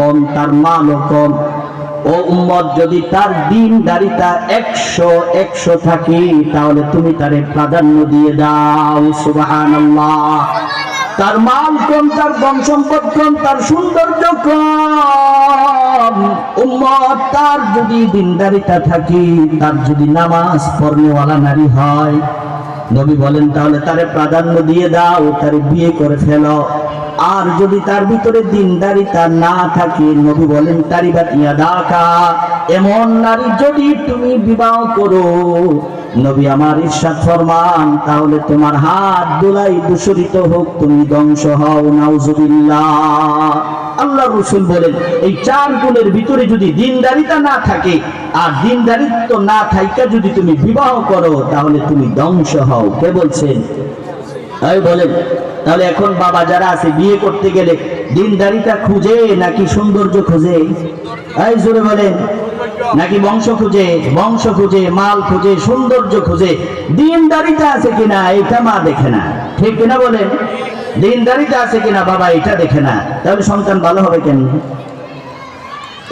কম, তার মালও কম। ও উম্মত, যদি তার দ্বীনদারিতা 100 থাকে, তাহলে তুমি তারে প্রাধান্য দিয়ে দাও। সুবহানাল্লাহ। তার মাল কম, তার ধন সম্পদ কম, তার সৌন্দর্য কম, উম্মত তার যদি দ্বীনদারিতা থাকে, তার যদি নামাজ পড়নেওয়ালা নারী হয়, নবী বলেন তাহলে তারে প্রাধান্য দিয়ে দাও, তারে বিয়ে করে ফেলো। আর যদি তার ভিতরে দ্বীনদারিতা না থাকে, নবী বলেন তারিবাতিয়া দাকা, এমন নারী যদি তুমি বিবাহ করো, নবী আমার ইরশাদ ফরমান, তাহলে তোমার হাত দুলাই দূষিত হোক, তুমি ধ্বংস হও। নাউজুবিল্লাহ। আল্লাহ রাসূল বলেন এই 4 গুণের ভিতরে যদি দ্বীনদারিতা না থাকে, আর দ্বীনদারিত্ব না থাইকা যদি তুমি বিবাহ করো, তাহলে তুমি ধ্বংস হও। কে বলছেন? তাই বলেন। তাহলে এখন বাবা যারা আছে, বিয়ে করতে গেলে দ্বীনদারিতা খুঁজে নাকি সৌন্দর্য খুঁজে? এই জোরে বলেন। নাকি বংশ খুঁজে? বংশ খুঁজে, মাল খুঁজে, সৌন্দর্য খুঁজে। দ্বীনদারিতা আছে কিনা এটা মা দেখে না, ঠিক কিনা বলেন? দ্বীনদারিতা আছে কিনা বাবা এটা দেখে না, তাহলে সন্তান ভালো হবে কেন?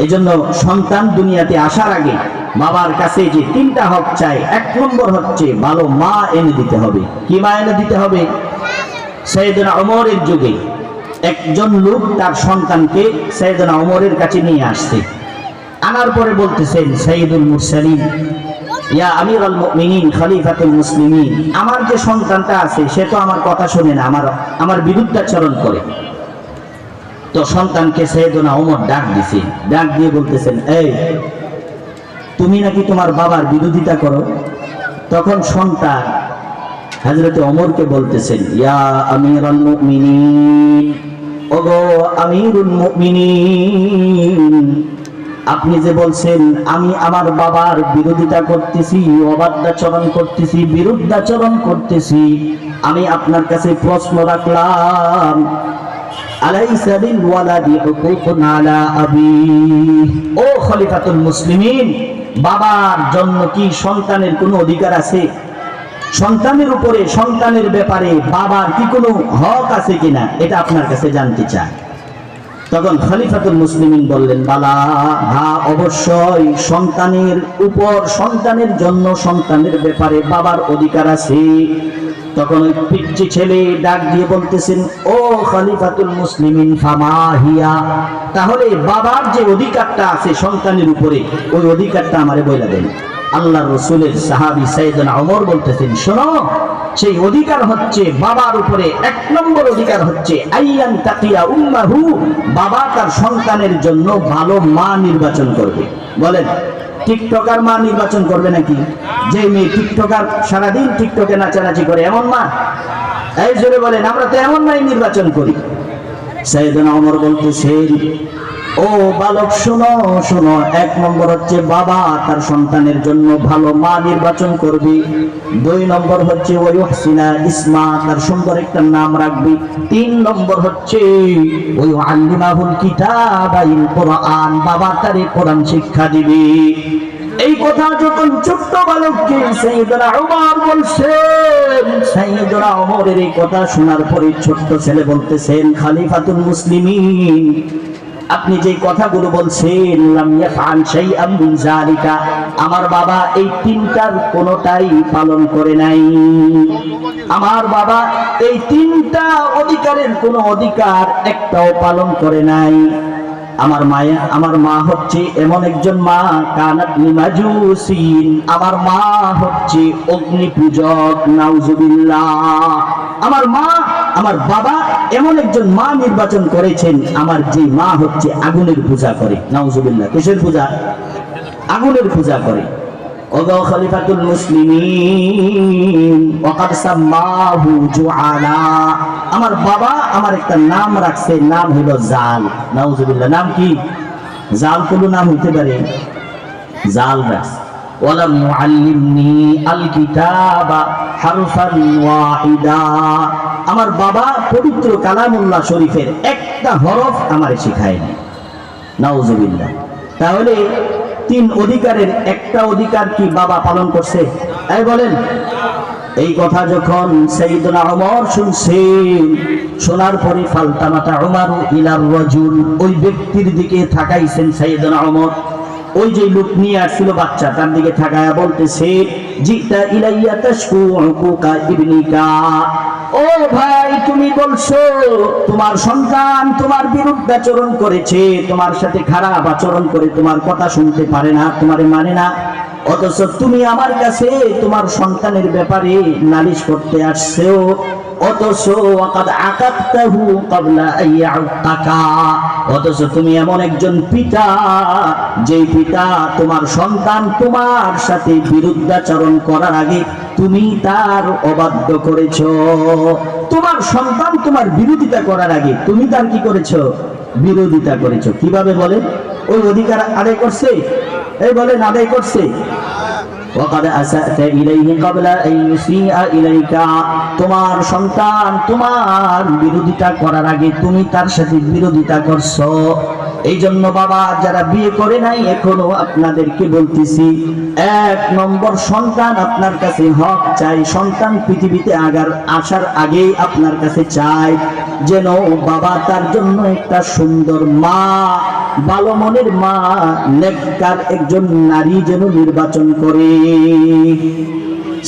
এই জন্য সন্তান দুনিয়াতে আসার আগে বাবার কাছে যে 3টা হক চাই, 1 নম্বর হচ্ছে ভালো মা এনে দিতে হবে। কি মা এনে দিতে হবে? সাইয়েদনা ওমরের যুগে একজন লোক তার সন্তানকে সাইয়েদনা ওমরের কাছে নিয়ে আসছে। আনার পরে বলতেছেন, সাইয়্যিদুল মুরসালিন, ইয়া আমিরুল মুমিনিন, খলিফাতুল মুসলিমিন, আমার যে সন্তানটা আছে সে তো আমার কথা শুনে না, আমার বিরুদ্ধাচরণ করে। তো সন্তানকে সাইয়েদনা ওমর ডাক দিছে, ডাক দিয়ে বলতেছেন, এই তুমি নাকি তোমার বাবার বিরোধিতা করো। তখন সন্তান হযরতে ওমরকে বলতেছেন, ইয়া আমিরুল মুমিনিন, ওগো আমিরুল মুমিনিন, আপনি যে বলছেন আমি আমার বাবার বিরোধিতা করতেছি, অবাধ্যাচরণ করতেছি, বিরুদ্ধাচরণ করতেছি, আমি আপনার কাছে প্রশ্ন রাখলাম, আলাইসা লিল ওয়ালাদি হুকুকুন আলা আবি, ও খলিফাতুল মুসলিমিন, বাবার জন্য কি সন্তানের কোনো অধিকার আছে? সন্তানের উপরে, সন্তানের ব্যাপারে বাবার কি কোনো হক আছে কিনা, এটা আপনার কাছে জানতে চাই। তখন খলিফাতুল মুসলিমিন বললেন, বালা, হ্যাঁ অবশ্যই সন্তানের উপর, সন্তানের জন্য, সন্তানের ব্যাপারে বাবার অধিকার আছে। তখন ওই পিচ্চি ছেলে ডাক দিয়ে বলতেছেন, ও খলিফাতুল মুসলিমিন, ফামাহিয়া, তাহলে বাবার যে অধিকারটা আছে সন্তানের উপরে, ওই অধিকারটা আমারে বলে দেন। আল্লাহ রাসূলের সাহাবী সাইয়েদনা ওমর বলতেছেন, শোনো, সেই অধিকার হচ্ছে বাবার উপরে 1 নম্বর অধিকার হচ্ছে আইয়ান তাকিয়া উম্মাহু, বাবা তার সন্তানের জন্য ভালো মা নির্বাচন করবে। বলেন, টিকটকার মা নির্বাচন করবে নাকি? যে মেয়ে টিকটকার, সারাদিন টিকটকে নাচানাচি করে, এমন মা? এই জোরে বলেন, আমরা তো এমন মাই নির্বাচন করি। সাইয়েদনা ওমর বলতেছেন, ও বালক, শোনো শোনো, 1 নম্বর হচ্ছে বাবা তার সন্তানের জন্য ভালো মা নির্বাচন করবে। 2 নম্বর হচ্ছে ওয়াইহসিনা ইসমা, তার সুন্দর একটা নাম রাখবে। 3 নম্বর হচ্ছে ওয়াইআল্লিমাহুল কিতাবাল কুরআন, বাবা তারে কোরআন শিক্ষা দিবে। এই কথা যখন ছোট্ট বালককে সাইয়েদনা ওমর বলছেন, সাইয়েদনা ওমরের এই কথা শোনার পরে ছোট্ট ছেলে বলতেছেন, খলিফাতুল মুসলিমিন, আপনি যে কথাগুলো বলছেন, লাম ইয়াফআল শাইআম মিন যালিকা, আমার বাবা এই 3টার কোনোটাই পালন করে নাই। আমার বাবা এই 3টা অধিকারের কোনো অধিকার একটাও পালন করে নাই। আমার মা হচ্ছে এমন একজন মা, কানাত লিমাজুসিন, আমার মা হচ্ছে অগ্নি পূজক। নাউজুবিল্লাহ। আমার বাবা এমন একজন মা নির্বাচন করেছেন, আমার যে মা হচ্ছে আগুনের পূজা করে। নাউজুবিল্লাহ। কিসের পূজা? আগুনের পূজা করে। ওগো খলিফাতুল মুসলিমিন, ওয়াকাদ সাম্মাহু জুআলা, আমার বাবা আমার একটা নাম রাখছে, নাম হলো জাল। নাউজুবিল্লাহ। নাম কি? জাল কোনো নাম হইতে পারে? জাল রাখছে। ওয়ালাম ইউআল্লিমনি আল কিতাবা হারফান ওয়াহিদা, আমার বাবা পবিত্র কালামুল্লাহ শরীফের একটা হরফ আমারে শিখায়নি। নাউজুবিল্লাহ। তাহলে তিন অধিকারের একটা অধিকার কি বাবা পালন করছে? এই বলেন। এই কথা যখন সাইয়েদনা ওমর শুনছেন, শোনার পরে ফালতামাতা ওমর ইলার রাজুল, ওই ব্যক্তির দিকে তাকাইছেন সাইয়েদনা ওমর। ওই যে লোক নিয়ে আসছিল বাচ্চা, তার দিকে তাকায়া বলতেছে, জিতা ইলাইয়া তাশকু উকুকা ইবনিকা, ও ভাই তুমি বলছো তোমার সন্তান তোমার বিরুদ্ধে আচরণ করেছে, তোমার সাথে খারাপ আচরণ করে, তোমার কথা শুনতে পারে না, তোমারে মানে না, অথচ তুমি আমার কাছে তোমার সন্তানের ব্যাপারে নালিশ করতে আসছো, অথচ ওয়াকাদ আকাবতাহু ক্বাবলা আইয়াউকাকা, অথচ তুমি এমন একজন পিতা, যেই পিতা তোমার সন্তান তোমার সাথে বিরুদ্ধাচরণ করার আগে তুমি তার অবাধ্য করেছো। তোমার সন্তান তোমার বিরোধিতা করার আগে তুমি তার কি করেছো? বিরোধিতা করেছো। কিভাবে বলেন? ওই অধিকার আদায় করছে? এই বলেন আদায় করছে। ওয়াকাদ আসাতা ইলাইহি ক্বাবলা আন ইউসিআ ইলাইকা, তোমার সন্তান তোমার বিরোধিতা করার আগে তুমি তার সাথে বিরোধিতা করছো। এই জন্য বাবা যারা বিয়ে করে নাই এখনো আপনাদেরকে বলতেছি, এক নম্বর সন্তান আপনার কাছে হক চাই। সন্তান পৃথিবীতে আসার আগেই আপনার কাছে চাই যেন বাবা তার জন্য একটা সুন্দর মা, ভালো মনের মা, নেককার একজন নারী যেন নির্বাচন করে।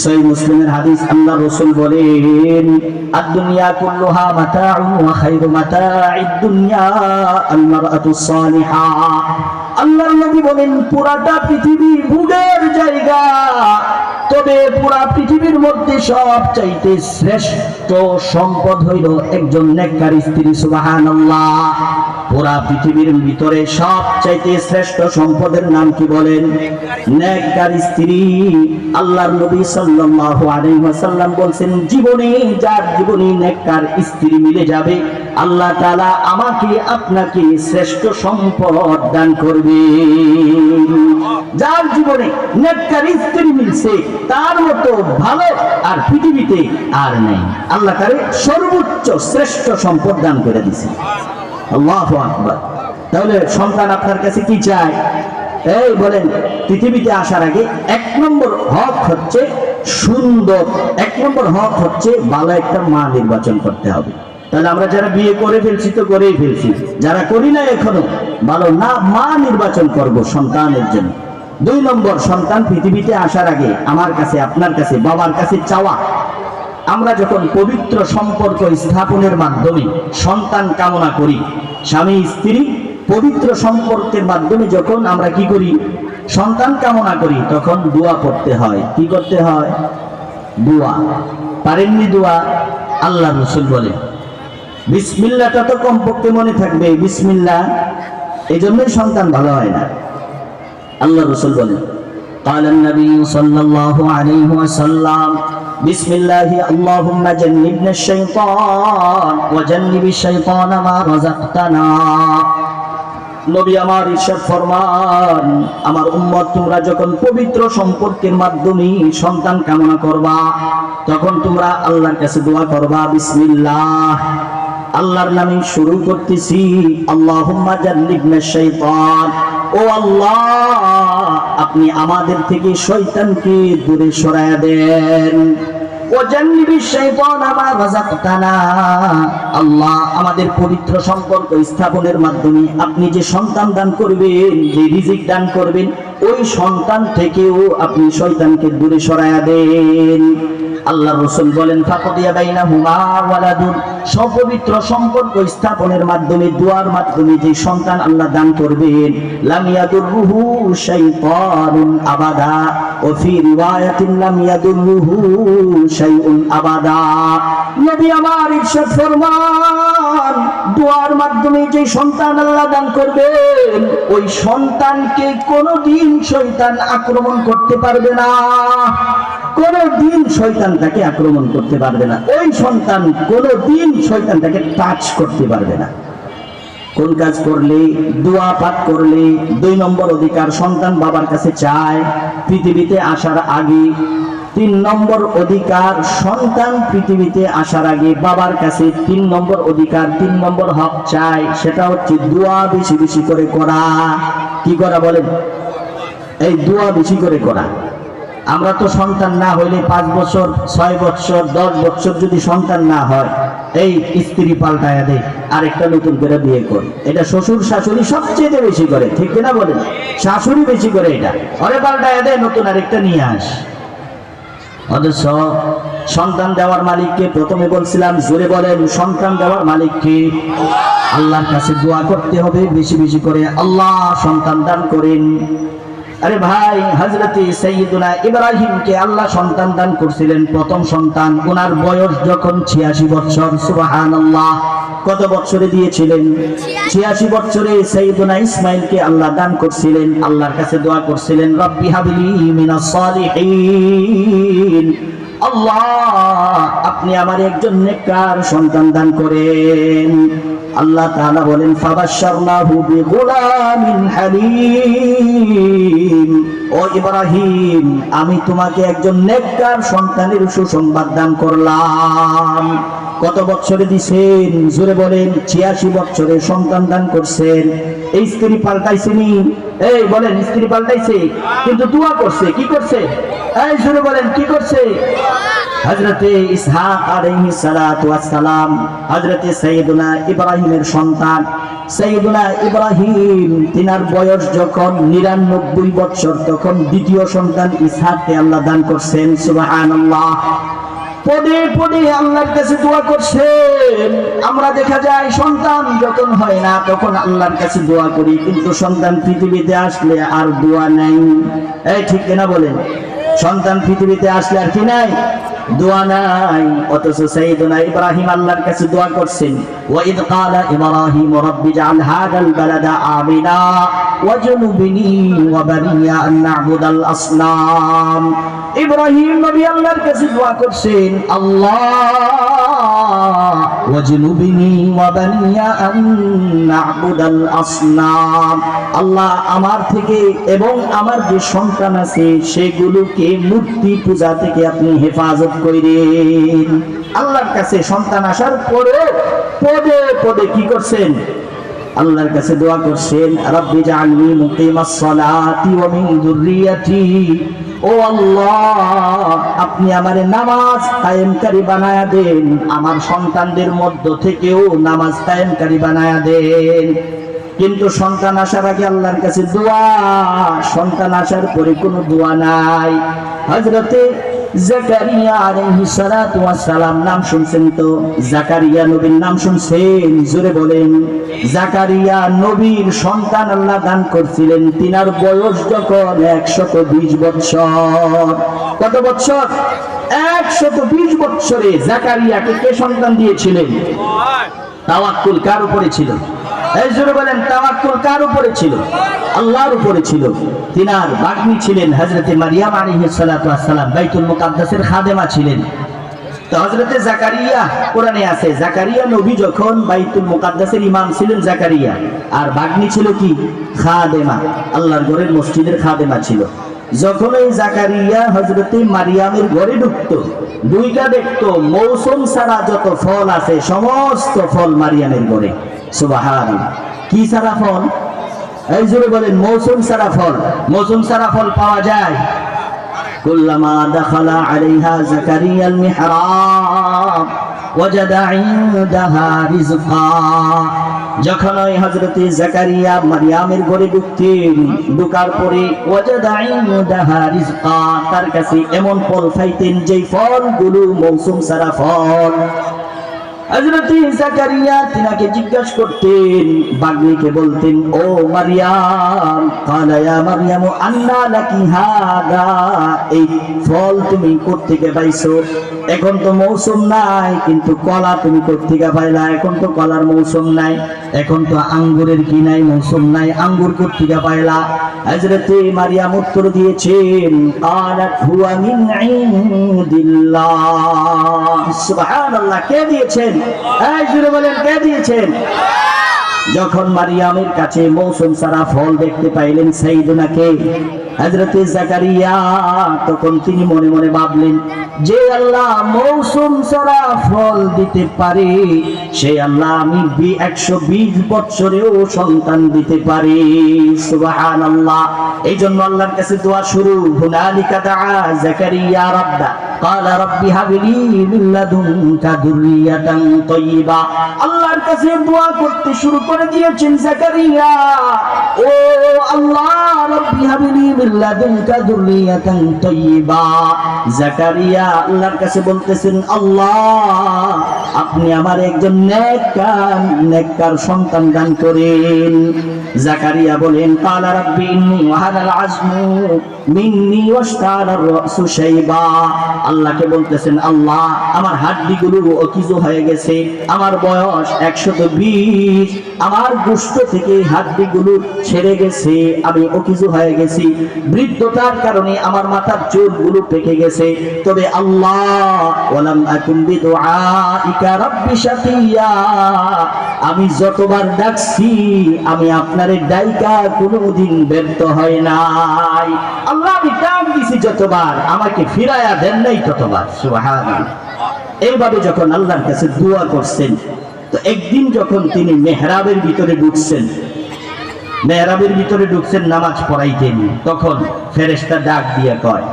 সহিহ মুসলিমের হাদিস, আল্লাহ রাসূল বলেন, আদ-দুনিয়া কুল্লুহা মাতাউন ওয়া খায়রু মাতাঈদ দুনিয়া আল-মারআতুস সালিহা। আল্লাহর নবী বলেন, পুরাটা পৃথিবী ভোগের জায়গা, তবে পুরা পৃথিবীর মধ্যে সবচাইতে শ্রেষ্ঠ সম্পদ হইল একজন নেককার স্ত্রী। সুবহানাল্লাহ। পুরা পৃথিবীর ভিতরে সবচাইতে শ্রেষ্ঠ সম্পদের নাম কি বলেন? নেককার স্ত্রী। আল্লাহর নবী সাল্লাল্লাহু আলাইহি ওয়াসাল্লাম বলেন, জীবনে যার জীবনে নেককার স্ত্রী মিলে যাবে, আল্লাহ তাআলা আমাকে আপনাকে শ্রেষ্ঠ সম্পদ দান করবে। যার জীবনে নেককার স্ত্রী মিলছে তার মতো ভালো আর পৃথিবীতে আর নেই। আল্লাহ তারে সর্বোচ্চ শ্রেষ্ঠ সম্পদ দান করে দিয়েছে। আল্লাহু আকবার। তাহলে সন্তান আপনার কাছে কি চায়? এই বলেন, পৃথিবীতে আসার আগে এক নম্বর হক হচ্ছে সুন্দর, এক নম্বর হক হচ্ছে ভালো একটা মা নির্বাচন করতে হবে। তাহলে আমরা যারা বিয়ে করে ফেলছি তো করেই ফেলছি, যারা করি না এখনো, ভালো না মা নির্বাচন করব সন্তানের জন্য। দুই নম্বর, সন্তান পৃথিবীতে আসার আগে আমার কাছে, আপনার কাছে, বাবার কাছে চাওয়া, আমরা যখন পবিত্র সম্পর্ক স্থাপনের মাধ্যমে সন্তান কামনা করি, স্বামী স্ত্রী পবিত্র সম্পর্কের মাধ্যমে যখন আমরা কি করি, সন্তান কামনা করি, তখন দোয়া করতে হয়। কি করতে হয়? দোয়া। পারেননি দোয়া? আল্লাহ রাসূল বলে বিসমিল্লাহটা তো কমপক্ষে মনে থাকবে, বিসমিল্লাহ। এই জন্যই সন্তান ভালো হয় না। আল্লাহ রাসূল বলেন, قال النبي صلى الله عليه وسلم بسم الله اللهم جنبنا الشيطان وجنب الشيطان ما رزقتنا। নবী আমার ইরশাদ ফরমান, আমার উম্মত তোমরা যখন পবিত্র সম্পর্কের মাধ্যমে সন্তান কামনা করবা, তখন তোমরা আল্লাহর কাছে দোয়া করবা বিসমিল্লাহ, আল্লাহর নামে শুরু করতেছি। আল্লাহুম্মা জান্নিবনাশ শাইতান, ও আল্লাহ আপনি আমাদের থেকে শয়তানকে দূরে সরায়া দেন। ও জান্নিবিশ শাইতান মা রাযাকতানা, আল্লাহ আমাদের পবিত্র সম্পর্ক স্থাপনের মাধ্যমে আপনি যে সন্তান দান করবেন, যে রিজিক দান করবেন, ওই সন্তান থেকেও আপনি শয়তানকে দূরে সরায়া দেন। আল্লাহ রাসূল বলেন, ফাকাদিয়া বাইনাহুমা ওয়ালাদুন, সপবিত্র সম্পর্ক স্থাপনের মাধ্যমে, দুয়ার মাধ্যমে যে সন্তান আল্লাহ দান করবেন, লাম ইয়াদুররুহু শাইতানুন আবাদা, ও ফি রিওয়ায়াতিন লাম ইয়াদুররুহু শাইউন আবাদা। নবী আমার ইরশাদ ফরমান, দুয়ার মাধ্যমে যে সন্তান আল্লাহ দান করবেন, ওই সন্তানকে কোনোদিন শয়তান আক্রমণ করতে পারবে না, কোনোদিন শয়তান তাকে আক্রমণ করতে পারবে না, ওই সন্তান কোনোদিন শয়তান তাকে টাচ করতে পারবে না। কোন কাজ করলে? দোয়া পাঠ করলে। দুই নম্বর অধিকার সন্তান বাবার কাছে চায় পৃথিবীতে আসার আগে। তিন নম্বর অধিকার সন্তান পৃথিবীতে আসার আগে বাবার কাছে তিন নম্বর অধিকার, তিন নম্বর হক চায়, সেটা হচ্ছে দোয়া বেশি বেশি করে করা। কি করা বলেন? এই দোয়া বেশি করে করা। আমরা তো সন্তান না হইলে 5 বছর 6 বছর 10 বছর যদি সন্তান না হয়, এই স্ত্রী পাল্টায়া দেয়, আরেকটা নতুন করে বিয়ে করে। এটা শ্বশুর শাশুড়ি সবচেয়ে বেশি করে, ঠিক কিনা বলেন? শাশুড়ি বেশি করে এটা, ওরে পাল্টায়া দেয়, নতুন আরেকটা নিয়ে আস। অথচ সন্তান দেওয়ার মালিককে প্রথমে বলছিলাম, জোরে বলেন, সন্তান দেওয়ার মালিককে। আল্লাহর কাছে দোয়া করতে হবে বেশি বেশি করে, আল্লাহ সন্তান দান করেন। আরে ভাই, হযরতে সাইয়্যিদুনা ইব্রাহিমকে আল্লাহ সন্তান দান করছিলেন, প্রথম সন্তান। ওনার বয়স যখন 86 বছর, সুবহানাল্লাহ। কত বছরে দিয়েছিলেন? 86 বছরে সাইয়্যিদুনা ইসমাঈলকে আল্লাহ দান করছিলেন। আল্লাহর কাছে দোয়া করছিলেন, রব্বি হাবলি মিনাস সালিহিন, আল্লাহ আপনি আমার একজন নেককার সন্তান দান করেন। আল্লাহ তাআলা বলেন, ফাবাশশারনাহু বিগুলামিন হালিম, ও ইব্রাহিম, আমি তোমাকে একজন নেককার সন্তানের সুসংবাদ দান করলাম। কত বছরে দিছেন? জোরে বলেন। 86 বছরে সন্তান দান করছেন। এই স্ত্রী পাল্টাইছেনি? এই বলেন, স্ত্রী পাল্টাইছে, কিন্তু দোয়া করছে। কি করছে? এই জোরে বলেন, কি করছে? হযরতে ইসহাক আলাইহিস সালাতু ওয়াস সালাম, হযরতে সাইয়্যিদুনা ইব্রাহিমের সন্তান। সাইয়্যিদুনা ইব্রাহিম তিনার বয়স যখন 99 বছর, তখন দ্বিতীয় সন্তান ইসহাককে আল্লাহ দান করছেন। সুবহানাল্লাহ। পদে পদে আল্লাহর কাছে দোয়া করছেন। আমরা দেখা যায় সন্তান যখন হয় না তখন আল্লাহর কাছে দোয়া করি, কিন্তু সন্তান পৃথিবীতে আসলে আর দোয়া নাই। এই ঠিক কিনা বলেন? সন্তান পৃথিবীতে আসলে আর কি নাই? দোয়া নাই। অথচ সাইয়্যিদুনা ইব্রাহিম আল্লাহর কাছে দোয়া করছেন, ওয়া ইদ ক্বালা ইব্রাহিম রাব্বি জাআল হাযাল বালাদা আমিনা ওয়াজনুবনি ওয়া বানিয়া আন না'বুদাল আসনাম। ইব্রাহিম নবী আল্লাহর কাছে দোয়া করছেন, আল্লাহ ওয়াজনুবনি ওয়া বানিয়া আন না'বুদাল আসনাম, আল্লাহ আমার থেকে এবং আমার যে সন্তান আছে সেগুলোকে মূর্তি পূজা থেকে আপনি হেফাজত করেন। আল্লাহর কাছে সন্তান আসার পরে পদে পদে কি করছেন? আল্লাহর কাছে দোয়া করছেন, রাব্বি জাআলনি মুকিমাস সালাতি ওয়া মিন যুররিয়াতি, ও আল্লাহ আপনি আমারে নামাজ কায়েমকারী বানায়া দেন, আমার সন্তানদের মধ্য থেকেও নামাজ কায়েমকারী বানায়া দেন। কিন্তু সন্তান আসার আগে আল্লাহর কাছে দোয়া, সন্তান আসার পরে কোনো দোয়া নাই। হযরতে জাকারিয়া আলাইহিস সালাতু ওয়াস সালাম নাম শুনছেন তো? জাকারিয়া নবীর নাম শুনছেন? জোরে বলেন। জাকারিয়া নবীর সন্তান আল্লাহ দান করছিলেন, তিনার বয়স যখন 120 বছর। কত বছর? 120 বছরে জাকারিয়াকে কে সন্তান দিয়েছিলেন? তাওয়াক্কুল কার উপরে ছিল? এই জোরে বলেন, তাওয়াক্কুল কার উপরে ছিল? আল্লাহর উপরে ছিল। তিনার ভাগ্নি ছিলেন হযরতে মারিয়াম আলাইহিস সালাতু ওয়াস সালাম, বাইতুল মুকাদ্দাসের খাদেমা ছিলেন। তো হযরতে জাকারিয়া, কোরআনে আছে, জাকারিয়া নবী যখন বাইতুল মুকাদ্দাসের ইমাম ছিলেন জাকারিয়া, আর ভাগ্নি ছিল কি? খাদেমা, আল্লাহর ঘরের মসজিদের খাদেমা ছিল। যখন এই জাকারিয়া হযরতে মারিয়ামের ঘরে ঢুকতো, দুইটা দেখতো, মৌসুম ছাড়া যত ফল আছে সমস্ত ফল মারিয়ামের ঘরে। সুবহানাল্লাহ। কি ছাড়া ফল? এই জোরে বলেন, মৌসুম ছাড়া ফল। মৌসুম ছাড়া ফল পাওয়া যায়। কুল্লামা দাখালা আলাইহা জাকারিয়াল মিহরাব ওয়াজাদা ইনদাহা রিজকা, যখন ওই হযরতে জাকারিয়া মারিয়ামের ঘরে ঢুকতেন, ঢোকার পরে ওয়াজাদা ইনদাহা রিজকা, তার কাছে এমন ফল পাইতেন যেই ফলগুলো মৌসুম ছাড়া ফল। হযরতে জাকারিয়া তিনাকে জিজ্ঞাসা করতেন, ভাগ্নিকে বলতেন, ও মারিয়াম, ক্বালা ইয়া মারিয়াম আন্না লাকি হাদা, এই ফল তুমি কোত্থেকে পাইছো? এখন তো মৌসুম নাই, কিন্তু কলা তুমি কোত্থেকে পাইলা? এখন তো কলার মৌসুম নাই। এখন তো আঙ্গুরের কি নাই? মৌসুম নাই। আঙ্গুর কোত্থেকে পাইলা? হযরতে মারিয়াম উত্তর দিয়েছেন, ক্বালাত হুয়া মিন ইনদিল্লাহ। সুবহানাল্লাহ। কে দিয়েছেন? এই জোরে বলেন, কে দিয়েছেন? যখন মারিয়ামের কাছে মৌসুম সারা ফল দেখতে পাইলেন সাইয়েদুনাকে হযরত জাকারিয়া, তখন তিনি মনে মনে ভাবলেন যে আল্লাহ মৌসুম সারা ফল দিতে পারে, সেই আল্লাহ আমি 120 বছরেও সন্তান দিতে পারি। সুবহানাল্লাহ। এই জন্য আল্লাহর কাছে দোয়া শুরু, হুনালিকা দাআ জাকারিয়া রাব্বা ক্বালা রাব্বি হাবলি মিন লাদুনকা যুররিয়াতান তাইয়্যিবা। আল্লাহর কাছে দোয়া করতে শুরু করে দিয়েছেন জাকারিয়া। ও আল্লাহ, রাব্বি হাবলি মিন লাদুনকা যুররিয়াতান তাইয়্যিবা। জাকারিয়া আল্লাহর কাছে বলতেছেন, আল্লাহ আপনি আমার একজন নেককার সন্তান দান করেন। জাকারিয়া বলেন, ক্বালা রাব্বি ইন্নী ওয়াহানাল আযমু মিন্নী ওয়াশতাআলার রাসু শাইবা। আল্লাহকে বলতেছেন, আল্লাহ আমার হাড্ডিগুলো অকিজু হয়ে গেছে, আমার বয়স 120, আমার গোশত থেকে হাড্ডিগুলো ছেড়ে গেছে, আমি অকিজু হয়ে গেছি, বৃদ্ধতার কারণে আমার মাথার চুলগুলো পেকে গেছে। তবে আল্লাহ ওয়ালাম আকুম বিদুআইকা রাব্বি শাকিয়া, আমি যতবার ডাকছি আমি আপনারে ডাইকা কোনোদিন ব্যর্থ হয় নাই। আল্লাহ আমি ডাক দিছি যতবার, আমাকে ফিরায়া দেন নাই ততবার। সুবহানাল্লাহ। এইভাবে যখন আল্লাহর কাছে দোয়া করছেন, তো একদিন যখন তিনি মেহরাবের ভিতরে ঢুকছেন নামাজ পড়াইতেন, তখন ফেরেশতা ডাক দিয়ে কয়,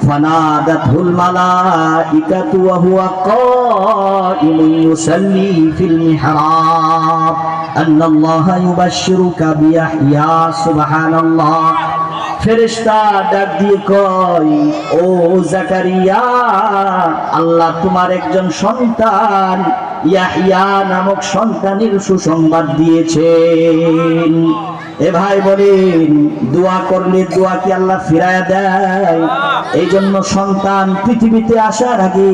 ফানাদাতুল মালাইকাতু ওয়া হুয়া কাইমুন ইউসাল্লি ফিল মিহরাব আন্নাল্লাহা ইউবাশশিরুকা বিয়াহইয়া। সুবহানাল্লাহ। ফেরেশতা ডাক দিয়ে কয়, ও জাকারিয়া, আল্লাহ তোমার একজন সন্তান ইয়াহইয়া নামক সন্তানের সুসংবাদ দিয়েছেন। এ ভাই বলেন, দোয়া করলে দোয়া কি আল্লাহ ফিরায়া দেয়? এই জন্য সন্তান পৃথিবীতে আসার আগে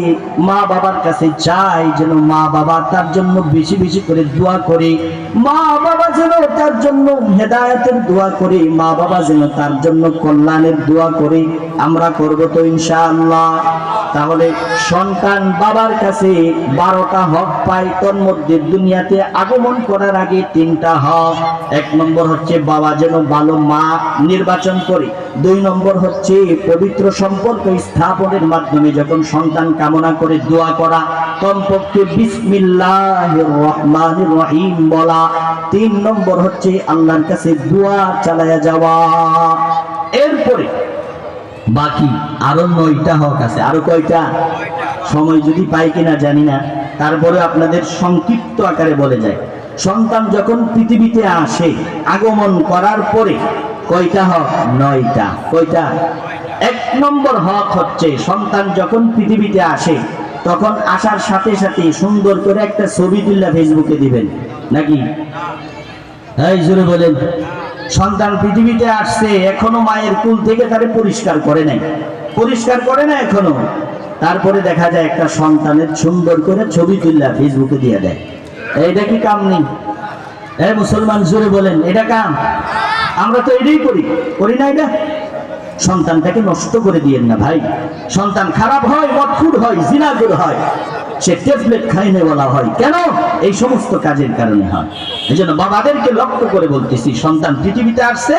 মা বাবার কাছে চাই যেন মা বাবা তার জন্য বেশি বেশি করে দোয়া করে, মা বাবা যেন তার জন্য হেদায়েতের দোয়া করে, মা বাবা যেন তার জন্য কল্যাণের দোয়া করে। আমরা করব তো ইনশাআল্লাহ। তাহলে সন্তান বাবার কাছে 12টা হক পায়, তোর মধ্যে দুনিয়াতে আগমন করার আগে 3টা হক। 1 নম্বর হচ্ছে বাবা যেন ভালো মা নির্বাচন করে। 2 নম্বর হচ্ছে পবিত্র সম্পর্ক স্থাপনের মাধ্যমে যখন সন্তান কামনা করে দোয়া করা, কমপক্ষে বিসমিল্লাহির রহমানির রহিম বলা। 3 নম্বর হচ্ছে আল্লাহর কাছে দোয়া চালায়া যাওয়া। এরপরে বাকি আরো 9টা হক আছে। আরো কয়টা? সময় যদি পাই কিনা জানি না, তারপরে আপনাদের সংক্ষিপ্ত আকারে বলে যায়। সন্তান যখন পৃথিবীতে আসে, আগমন করার পরে কয়টা হক? 9টা। কয়টা? 1 নম্বর হক হচ্ছে সন্তান যখন পৃথিবীতে আসে, তখন আসার সাথে সাথে সুন্দর করে একটা ছবি তুলে ফেসবুকে দিবেন, নাকি? এই জোরে বলেন। সন্তান পৃথিবীতে আসছে, এখনো মায়ের কুল থেকে তারে পরিষ্কার করে না এখনো। তারপরে দেখা যায় একটা সন্তানের সুন্দর করে ছবি তুলে ফেসবুকে দিয়ে দেয়। এইটা কি কাম নেই? এই মুসলমান জোরে বলেন, এটা কাম? আমরা তো এটাই করি না। এটা সন্তানটাকে নষ্ট করে দিয়েন না ভাই। সন্তান খারাপ হয়, মদখুর হয়, জিনাখোর হয়, সে ট্যাবলেট খাইনে বলা হয়। কেন? এই সমস্ত কাজের কারণে হয়। এই জন্য বাবাদেরকে লক্ষ্য করে বলতেছি, সন্তান পৃথিবীতে আসছে,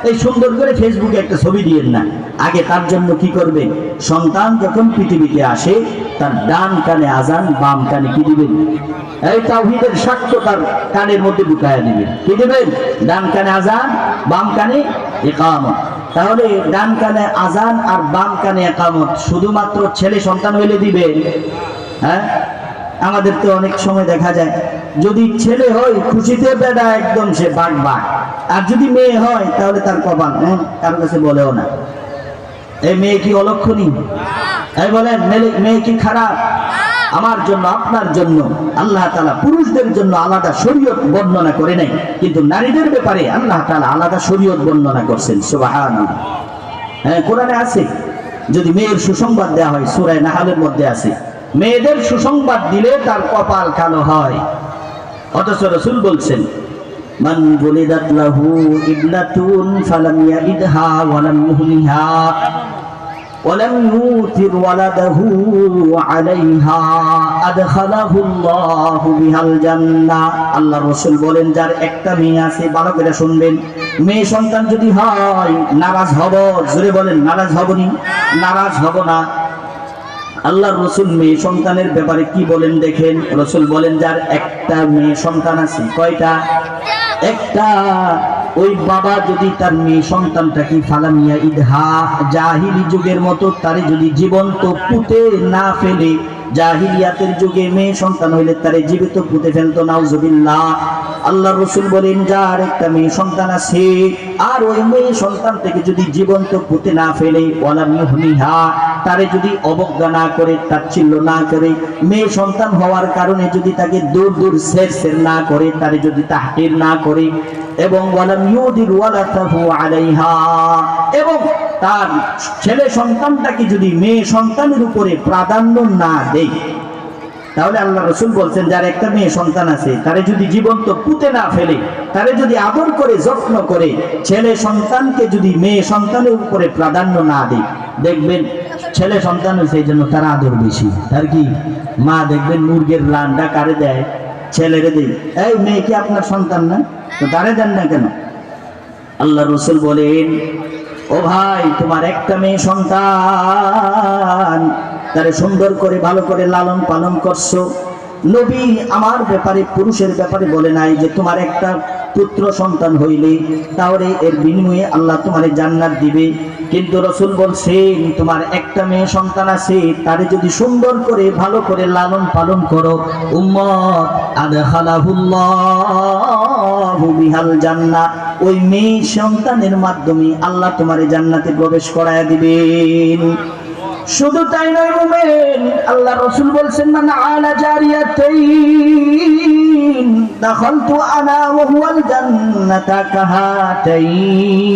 এই সুন্দর করে ফেসবুকে একটা ছবি দিয়েন না। আগে তার জন্য কি করবে? সন্তান যখন পৃথিবীতে আসে, তার ডান কানে আজান, বাম কানে কি দিবেন? এই তাওহীদের সাক্ষ্য তার কানের মধ্যে ঢুকায়া দিবেন। কি দিবেন? ডান কানে আজান, বাম কানে ইকামত। তাহলে ডান কানে আজান আর বাম কানে ইকামত শুধুমাত্র ছেলে সন্তান হইলে দিবেন? হ্যাঁ, আমাদের তো অনেক সময় দেখা যায়, যদি ছেলে হয় খুশিতে বেড়া একদম সে বাঘ, আর যদি মেয়ে হয় তাহলে তার কপাল, কারোর কাছে বলেও না। এই মেয়ে কি অলক্ষণী? এই বলেন, মেয়ে কি খারাপ? আমার জন্য, আপনার জন্য আল্লাহ তাআলা পুরুষদের জন্য আলাদা শরীয়ত বর্ণনা করে নাই, কিন্তু নারীদের ব্যাপারে আল্লাহ তাআলা আলাদা শরীয়ত বর্ণনা করছেন। সুবহানাল্লাহ। হ্যাঁ, কোরআনে আছে। যদি মেয়ের সুসংবাদ দেওয়া হয়, সূরা নাহলের মধ্যে আছে, মেয়েদের সুসংবাদ দিলে তার কপাল কালো হয়। অথচ রাসূল বলছেন, মান বুলিদাত লাহু ইবনাতুন ফালাম ইয়াইদহা ওয়া লাম ইউহলিহা, ولم يؤثر ولده عليها أدخله الله بها الجنة আল্লাহ রাসূল বলেন যার একটা মেয়ে আছে, ভালো করে শুনবেন, মেয়ে সন্তান যদি হয় নারাজ হব, জোরে বলেন নারাজ হবনি? নারাজ হব না। আল্লাহর রাসূল মেয়ে সন্তানের ব্যাপারে কি বলেন দেখেন। রাসূল বলেন যার একটা মেয়ে সন্তান আছে, কয়টা? একটা। ওই বাবা যদি তার মেয়ে সন্তানটাকে ফালামিয়া ইদহা, জাহিলি যুগের মতো তারে যদি জীবন্ত পুঁতে না ফেলে, জাহিলিয়াতের যুগে মেয়ে সন্তান হইলে তারে জীবিত পুঁতে ফেলতো, নাউজুবিল্লাহ। আল্লাহর রাসূল বলেন যার একটা মেয়ে সন্তান আছে আর ওই মেয়ে সন্তান থেকে যদি জীবন্ত পুঁতে না ফেলে, ওয়ালাম ইউহনিহা, তারে যদি অবজ্ঞা না করে, তাচ্ছিল্য না করে, মেয়ে সন্তান হওয়ার কারণে যদি তাকে দূর দূর সের না করে, তারে যদি তাহকির না করে, এবং ওয়ালাম ইউদির ওয়ালাতাহু আলাইহা, এবং তার ছেলে সন্তানটাকে যদি মেয়ে সন্তানের উপরে প্রাধান্য না দেয়, তাহলে আল্লাহ রাসূল বলছেন যার একটা মেয়ে সন্তান আছে তারে যদি জীবন্ত পুঁতে না ফেলে, তারে যদি আদর করে যত্ন করে, ছেলে সন্তানকে যদি মেয়ে সন্তানের উপরে প্রাধান্য না দেয়, দেখবেন ছেলে সন্তান হয়েছে এই জন্য তার আদর বেশি। তার কি মা দেখবেন মুরগির রান্না কারে দেয়? ছেলেরে দেয়। এই মেয়ে কি আপনার সন্তান না? তো তারে দেন না কেন? আল্লাহ রাসূল বলেন ও ভাই, তোমার একটা মেয়ে সন্তান, তারে সুন্দর করে ভালো করে লালন পালন করছো। নবী আমার ব্যাপারে, পুরুষের ব্যাপারে বলে নাই যে তোমার একটা পুত্র সন্তান হইলে তাহলে এর বিনিময়ে আল্লাহ তোমারে জান্নাত দিবে, কিন্তু রাসূল বলছেন তোমার একটা মেয়ে সন্তান আছে, তারে যদি সুন্দর করে ভালো করে লালন পালন করো, উম্মত আদখালাহুল্লাহু বিহাল জান্নাহ, ওই মেয়ে সন্তানের মাধ্যমে আল্লাহ তোমারে জান্নাতে প্রবেশ করায়া দিবেন। শুধু তাই নয় মুমিন, আল্লাহ রাসূল বলছেন মান আলা জারিয়াতাইন দাখালতু আনা ওয়া হুয়াল জান্নাতা কাহাতাইন।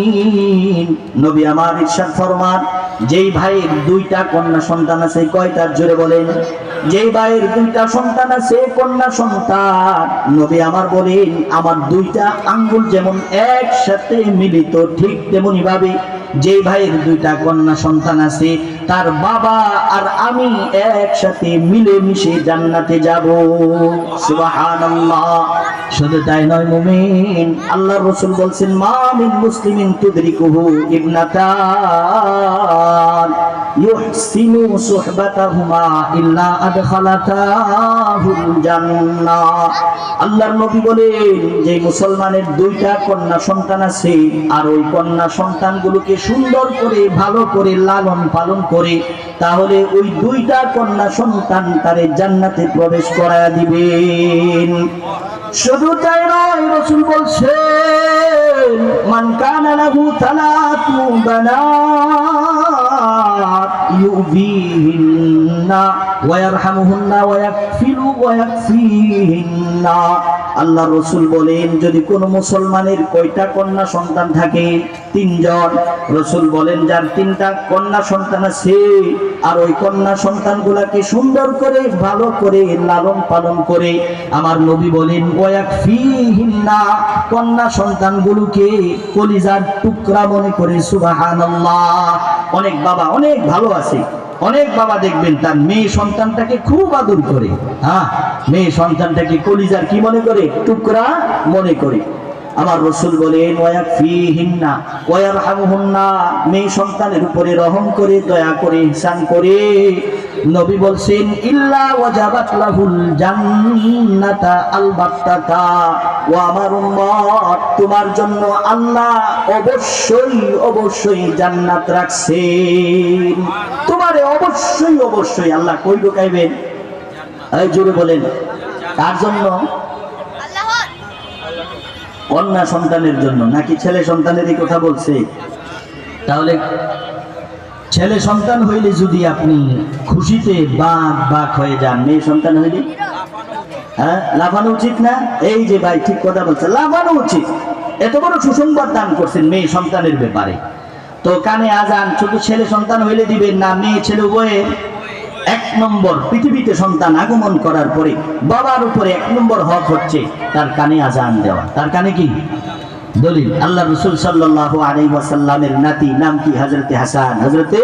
নবী আমার ইরশাদ ফরমান, যেই ভাইয়ের দুইটা কন্যা সন্তান আছে, কয়টা জোরে বলেন? যেই ভাইয়ের দুইটা সন্তান আছে, কন্যা সন্তান, নবী আমার বলেন আমার দুইটা আঙ্গুল যেমন একসাথে মিলিত, ঠিক তেমনি ভাবে যেই ভাইয়ের দুইটা কন্যা সন্তান আছে তার বাবা আর আমি একসাথে মিলেমিশে জান্নাতে যাব। সুবহানাল্লাহ। শুধু তাই নয় মুমিন, আল্লাহর রাসূল বলছেন মা মিন মুসলিমিন তুদরিকুহু ইবনাতান ইউহসিনু সুহবাতাহুমা ইল্লা আদখালাতাহুল জান্নাহ। আল্লাহর নবী বলেন যে মুসলমানের দুইটা কন্যা সন্তান আছে আর ওই কন্যা সন্তানগুলোকে সুন্দর করে ভালো করে লালন পালন করে, তাহলে ওই দুইটা কন্যা সন্তান তারে জান্নাতে প্রবেশ করায়া দিবেন। শুধু তাই নয়, রাসূল বলছেন মান কানা লাহু তালাতু বানাত ইউবিহিন্না ওয়া ইয়ারহামুহুন্না ওয়া ইয়াকফিলু ওয়া ইয়াকফিহিন্না। আল্লাহ রাসূল বলেন যদি কোন মুসলমানের কয়টা কন্যা সন্তান থাকে? তিনজন। রাসূল বলেন যার তিনটা কন্যা সন্তান আছে আর ওই কন্যা সন্তানগুলোকে সুন্দর করে ভালো করে লালন পালন করে, আমার নবী বলেন ওয়া ইয়াকফিহিন্না, কন্যা সন্তানগুলোকে কলিজার টুকরা মনে করে। সুবহানাল্লাহ। অনেক বাবা অনেক ভালো আছে, অনেক বাবা দেখবেন তার মেয়ে সন্তানটাকে খুব আদর করে, হ্যাঁ, মেয়ে সন্তানটাকে কলিজার কি মনে করে? টুকরা মনে করে। আমার রাসূল বলেন ওয়ায়াকফিহিন্না ওয়ায়ারহামুহুন্না, মেয়ে সন্তানের উপরে রহম করে, দয়া করে, ইহসান করে। নবী বলছেন ইল্লা ওয়াজাবাত লাহুল জান্নাতা আলবাত্তাতা, ও আমার উম্মত তোমার জন্য আল্লাহ অবশ্যই অবশ্যই জান্নাত রাখছেন। তোমারে অবশ্যই অবশ্যই আল্লাহ কই ঢুকাইবেন? এই জোরে বলেন, কার জন্য? কন্যা সন্তানের জন্য নাকি ছেলে সন্তানের এই কথা বলছে? তাহলে ছেলে সন্তান হইলে যদি আপনি খুশিতে বাক বাক হয়ে যান, মেয়ে সন্তান হইলে হ্যাঁ লাফানো উচিত না? এই যে ভাই ঠিক কথা বলছে, লাফানো উচিত। এত বড় সুসংবাদ দান করছেন মেয়ে সন্তানের ব্যাপারে, তো কানে আজান শুধু ছেলে সন্তান হইলে দিবেন না, মেয়ে ছেলে উভয়ের এক নম্বর পৃথিবীতে সন্তান আগমন করার পরে বাবার উপরে এক নম্বর হক হচ্ছে তার কানে আজান দেওয়া। তার কানে কি দলিল? আল্লাহ রাসূল সাল্লাল্লাহু আলাইহি ওয়াসাল্লামের নাতি নাম কি? হযরতে হাসান, হযরতে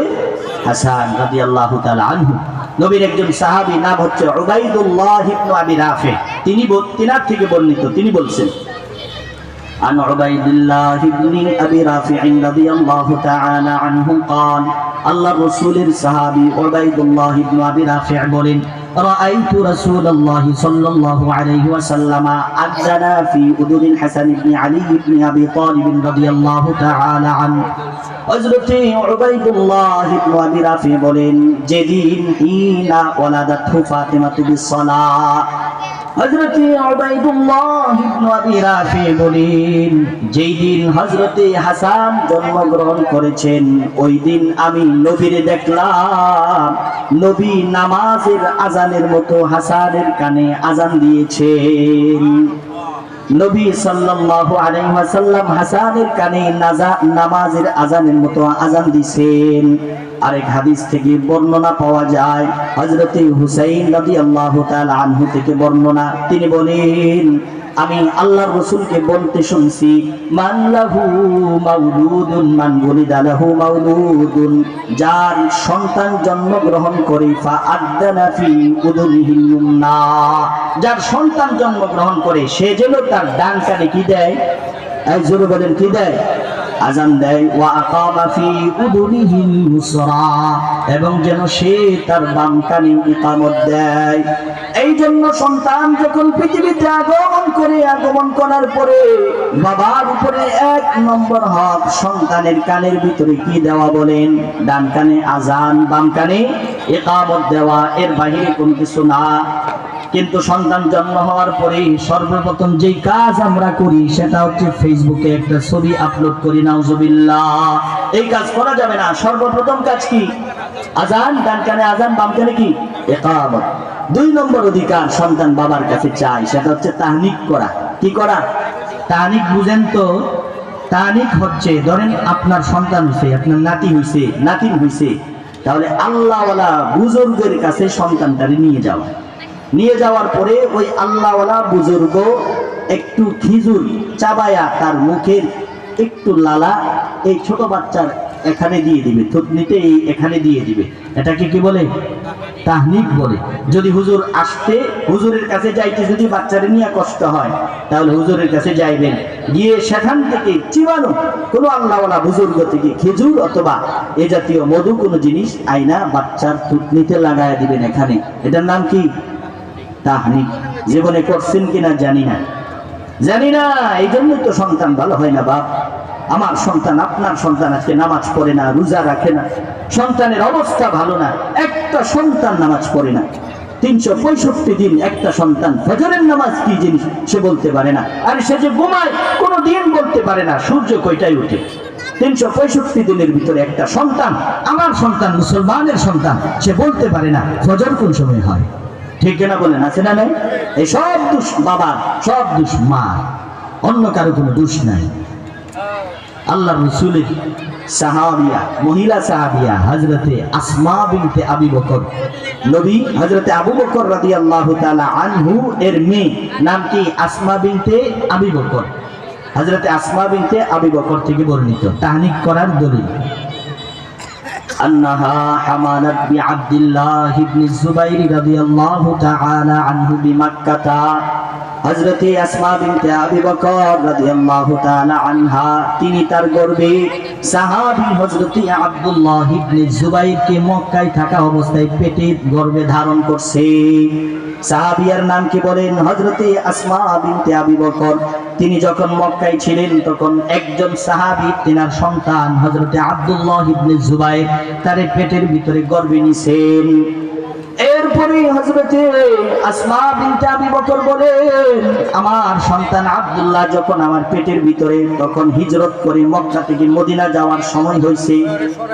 হাসান রাদিয়াল্লাহু তাআলা আনহু। নবীর একজন সাহাবী নাম হচ্ছে উবাইদুল্লাহ ইবনে আবি রাফি, তিনার থেকে বর্ণিত, তিনি বলছেন عن عبيد الله بن أبي رافع رضي الله تعالى عنه قال الله رسول الصحابي عبيد الله بن أبي رافع بولين رأيت رسول الله صلى الله عليه وسلم أذن في أذن الحسن بن علي بن أبي طالب رضي الله تعالى عنه হযরত উবাইদুল্লাহ ইবনে আবি রাফি বলেন যেদিন হিনা ওয়ালাদাতহু ফাতিমা বিসসালাহ, হযরত উবাইদুল্লাহ ইবনে আবি রাফি বলেন যেই দিন হযরত হাসান জন্মগ্রহণ করেছেন ওই দিন আমি নবীরে দেখলাম নবী নামাজের আজানের মতো হাসানের কানে আজান দিয়েছেন। নবী সাল্লাল্লাহু আলাইহি ওয়াসাল্লাম হাসানের কানে নামাজের আজানের মতো আজান দিয়েছেন। আরেক হাদিস থেকে বর্ণনা পাওয়া যায় হযরত হুসাইন রাদিয়াল্লাহু তাআলা আনহু থেকে বর্ণনা, তিনি বলেন আমি আল্লাহর রাসূলকে বলতে শুনছি মান লাহু মাউলুদুন মান ওয়ালিদা লাহু মাউলুদুন, যার সন্তান জন্মগ্রহণ করে ফা আদানা ফি উদুনিহিল ইউমনা, যার সন্তান জন্মগ্রহণ করে সে যেন তার ডান কানে কি দেয়, এই জোরে বলেন কি দেয়, আজান দেয়। ওয়া আকামা ফি উদুনিহিল ইউসরা, এবং যেন সে তার বাম কানে ইকামত দেয়। এই জন্য সন্তান যখন পৃথিবীতে আগমন করার পরে বাবার উপরে এক নম্বর হক সন্তানের কানের ভিতরে কি দেওয়া বলেন, ডান কানে আজান বাম কানে ইকামত দেওয়া, এর বাইরে কোনো কিছু না। কিন্তু সন্তান জন্ম হওয়ার পরে সর্বপ্রথম যেই কাজ আমরা করি সেটা হচ্ছে ফেসবুকে একটা ছবি আপলোড করি, নাউজুবিল্লাহ। এই কাজ করা যাবে না। সর্বপ্রথম কাজ কি, আজান ডান কানে আজান বাম কানে কি ইকামত। 2 নম্বর অধিকার সন্তান বাবার কাছে চায় সেটা হচ্ছে তাহনিক করা। কি করা, তাহনিক বুঝেন তো? তাহনিক হচ্ছে ধরেন আপনার সন্তান হইছে, আপনার নাতি হইছে, নাতিন হইছে, তাহলে আল্লাহওয়ালা বুজুর্গের কাছে সন্তানটারে নিয়ে যাওয়ার পরে ওই আল্লাহওয়ালা বুজুর্গ একটু খিজুর চাবায়া তার মুখের একটু লালা এই ছোট বাচ্চার এখানে দিয়ে দিবে, থুতনিতে এই এখানে দিয়ে দিবে। এটাকে কি বলে, তাহনিক বলে। যদি হুজুর আসতে হুজুরের কাছে যাইতে যদি বাচ্চারে নিয়ে কষ্ট হয় তাহলে হুজুরের কাছে যাইবেন, গিয়ে সেখান থেকে চিবানো কোনো আল্লাহওয়ালা বুজুর্গ থেকে খেজুর অথবা এ জাতীয় মধু কোনো জিনিস আইনা বাচ্চার থুতনিতে লাগায় দিবেন এখানে। এটার নাম কি, তাহনিক। জীবনে করছেন কিনা জানি না। এই জন্যই তো সন্তান ভালো হয় না। বাপ, আমার সন্তান, আপনার সন্তান আজকে নামাজ পড়ে না, রোজা রাখে না, সন্তানের অবস্থা ভালো না, একটা সন্তান নামাজ পড়ে না। 365 দিন একটা সন্তান ফজরের নামাজ কি জিনিস সে বলতে পারে না, আর সে যে ঘুমায় কোনো দিন বলতে পারে না সূর্য কয়টায় উঠে। 365 দিনের ভিতরে একটা সন্তান, আমার সন্তান, মুসলমানের সন্তান, সে বলতে পারে না ফজর কোন সময় হয়। ঠিক না বলেন, আছে না নাই? এই সব দোষ বাবা, সব দোষ মা, অন্য কারো কোনো দোষ নাই। আল্লাহ রাসূলের সাহাবিয়া, মহিলা সাহাবিয়া হযরতে আসমা বিনতে আবি বকর, নবী হযরতে আবু বকর রাদিয়াল্লাহু তাআলা আনহু এর মেয়ে নাম কি আসমা বিনতে আবি বকর। হযরতে আসমা বিনতে আবি বকর থেকে বর্ণিত তাহনিক করার দলিল أنها حملت بعبد الله بن الزبير رضي الله تعالى عنه بمكة। হযরত আসমা বিনতে আবি বকর রাদিয়াল্লাহু তাআলা আনহা তিনি তার গর্ভে সাহাবী হযরত আব্দুল্লাহ ইবনে জুবাইরকে মক্কায় থাকা অবস্থায় পেটে গর্ভে ধারণ করছে। সাহাবিয়ার নাম কি বলেন, হযরত আসমা বিনতে আবি বকর। তিনি যখন মক্কায় ছিলেন তখন একজন সাহাবী তিনার সন্তান হযরত আব্দুল্লাহ ইবনে জুবাইর তার পেটের ভিতরে গর্ভে নিছেন। এরপরে হযরত আসমা বিনতে আবি বকর বলেন, আমার সন্তান আব্দুল্লাহ যখন আমার পেটের ভিতরে, তখন হিজরত করে মক্কা থেকে মদিনা যাওয়ার সময় হয়েছে।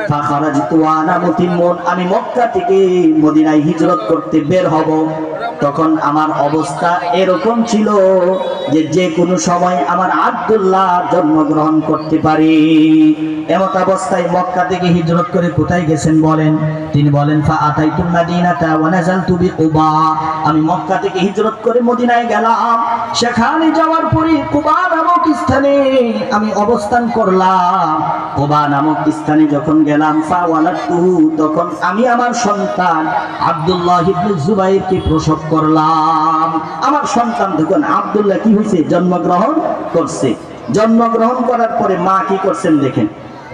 ফাখারাজতু আনা মুতিম্মুন, আমি মক্কা থেকে মদিনায় হিজরত করতে বের হব। তখন আমার অবস্থা এরকম ছিল যে যে কোনো সময় আমার আব্দুল্লাহ জন্মগ্রহণ করতে পারে। এমত অবস্থায় মক্কা থেকে হিজরত করে কোথায় গেছেন বলেন? তিনি বলেন ফা আতাইতুল মাদিনাতা ওয়া নাযালতু নাযালতু বিকুবা, আমি মক্কা থেকে হিজরত করে মদিনায় গেলাম। সেখানে যাওয়ার পরে কুবা নামক স্থানে আমি অবস্থান করলাম। কুবা নামক স্থানে যখন গেলাম, ফাওয়ালাতুহু, তখন আমি আমার সন্তান আব্দুল্লাহ ইবনে জুবাইরকে প্রসব করলাম। আমার সন্তান তখন আব্দুল্লাহ কি হয়েছে? জন্মগ্রহণ করছে। জন্মগ্রহণ করার পরে মা কি করছেন দেখেন,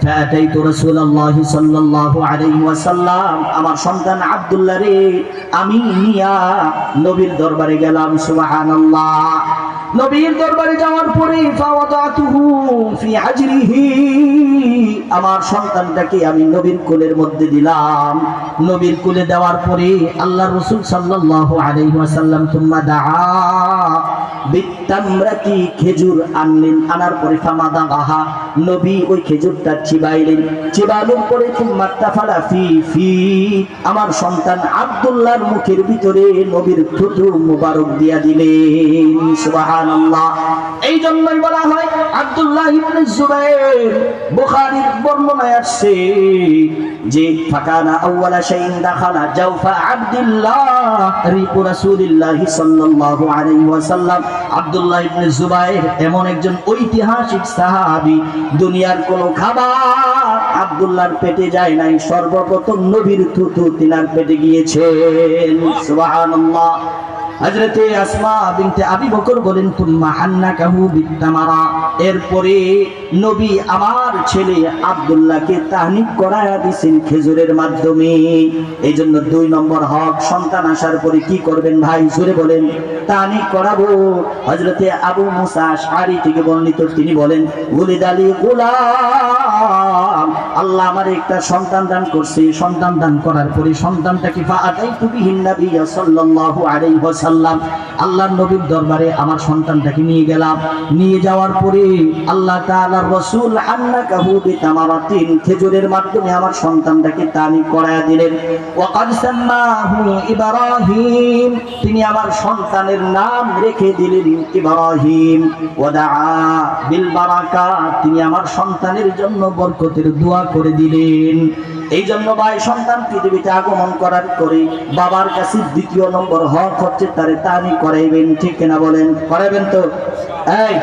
ফাতাইতু রাসূলুল্লাহি সাল্লাল্লাহু আলাইহি ওয়াসাল্লাম, আমার সন্তান আব্দুল্লাহ রে আমি নিয়া নবীর দরবারে গেলাম। সুবহানাল্লাহ। নবীর দরবারে যাওয়ার পরে ফাওয়াদাতুহু ফি আজরিহি, আমার সন্তানটাকে আমি নবীর কোলের মধ্যে দিলাম। নবীর কোলে দেওয়ার পরে আল্লাহর রাসূল সাল্লাল্লাহু আলাইহি ওয়াসাল্লাম তুম্মা দাআ বিতামরাতি, খেজুর আনলেন। আনার পরে ফামাদাগাহা, নবী ওই খেজুরটা চিবাইলেন। চিবানোর পরে তুম্মা তাফালা ফি, আমার সন্তান আব্দুল্লাহর মুখের ভিতরে নবীর থুতু মুবারক দিয়া দিলেন। সুবহানাল্লাহ। এই জন্যই বলা হয় আব্দুল্লাহ ইবনে জুবাইর, বুখারীর বর্ণনায় আসছে যে ফাকানা আউওয়ালা শাইইন দাখালা জাওফা আব্দুল্লাহ রাসূলুল্লাহ সাল্লাল্লাহু আলাইহি ওয়াসাল্লাম। আব্দুল্লাহ ইবনে জুবাইর এমন একজন ঐতিহাসিক সাহাবী, দুনিয়ার কোন খাবার আব্দুল্লাহর পেটে যায় নাই, সর্বপ্রথম নবীর থুতু তিনার পেটে গিয়েছেন। সুবহানাল্লাহ। হযরতে আসমা বিনতে আবি বকর বলেন তুম্মা হান্নাকাহু বিতামারা, এরপরে নবী আমার ছেলে আব্দুল্লাহকে তাহনিক করায়া দিয়েছেন খেজুরের মাধ্যমে। এই জন্য 2 নম্বর হক, সন্তান আসার পরে কি করবেন ভাই? জোরে বলেন। তাহনিক করাবো। হযরতে আবু মুসা আশআরী থেকে বর্ণিত, তিনি বলেন ওলিদালি গোলাম, আল্লাহ আমার একটা সন্তান দান করছে। সন্তান দান করার পরে সন্তানটাকে ফাআতাইতু বিহিন নবী সাল্লাল্লাহু আলাইহি ওয়াসাল্লাম, আল্লাহর নবীর দরবারে আমার সন্তানটাকে নিয়ে গেলাম। নিয়ে যাওয়ার পরে আল্লাহ তাআলার রাসূল আন্নাকাহু বিতামারাতিন, খেজুরের মাধ্যমে আমার সন্তানটাকে তাহনিক করায়া দিলেন। ওয়াকাদ সাম্মাহু ইব্রাহিম, তিনি আমার সন্তানের নাম রেখে দিলেন ইব্রাহিম। ওয়াদাআ বিল বারাকাত, তিনি আমার সন্তানের জন্য বরকতের দোয়া করে দিলেন। এই জন্য ভাই সন্তান পৃথিবীতে আগমন করার পরে বাবার কাছে 2 নম্বর হক হচ্ছে তারে তাহনিক করাইবেন। ঠিক কিনা বলেন? করাইবেন তো? এই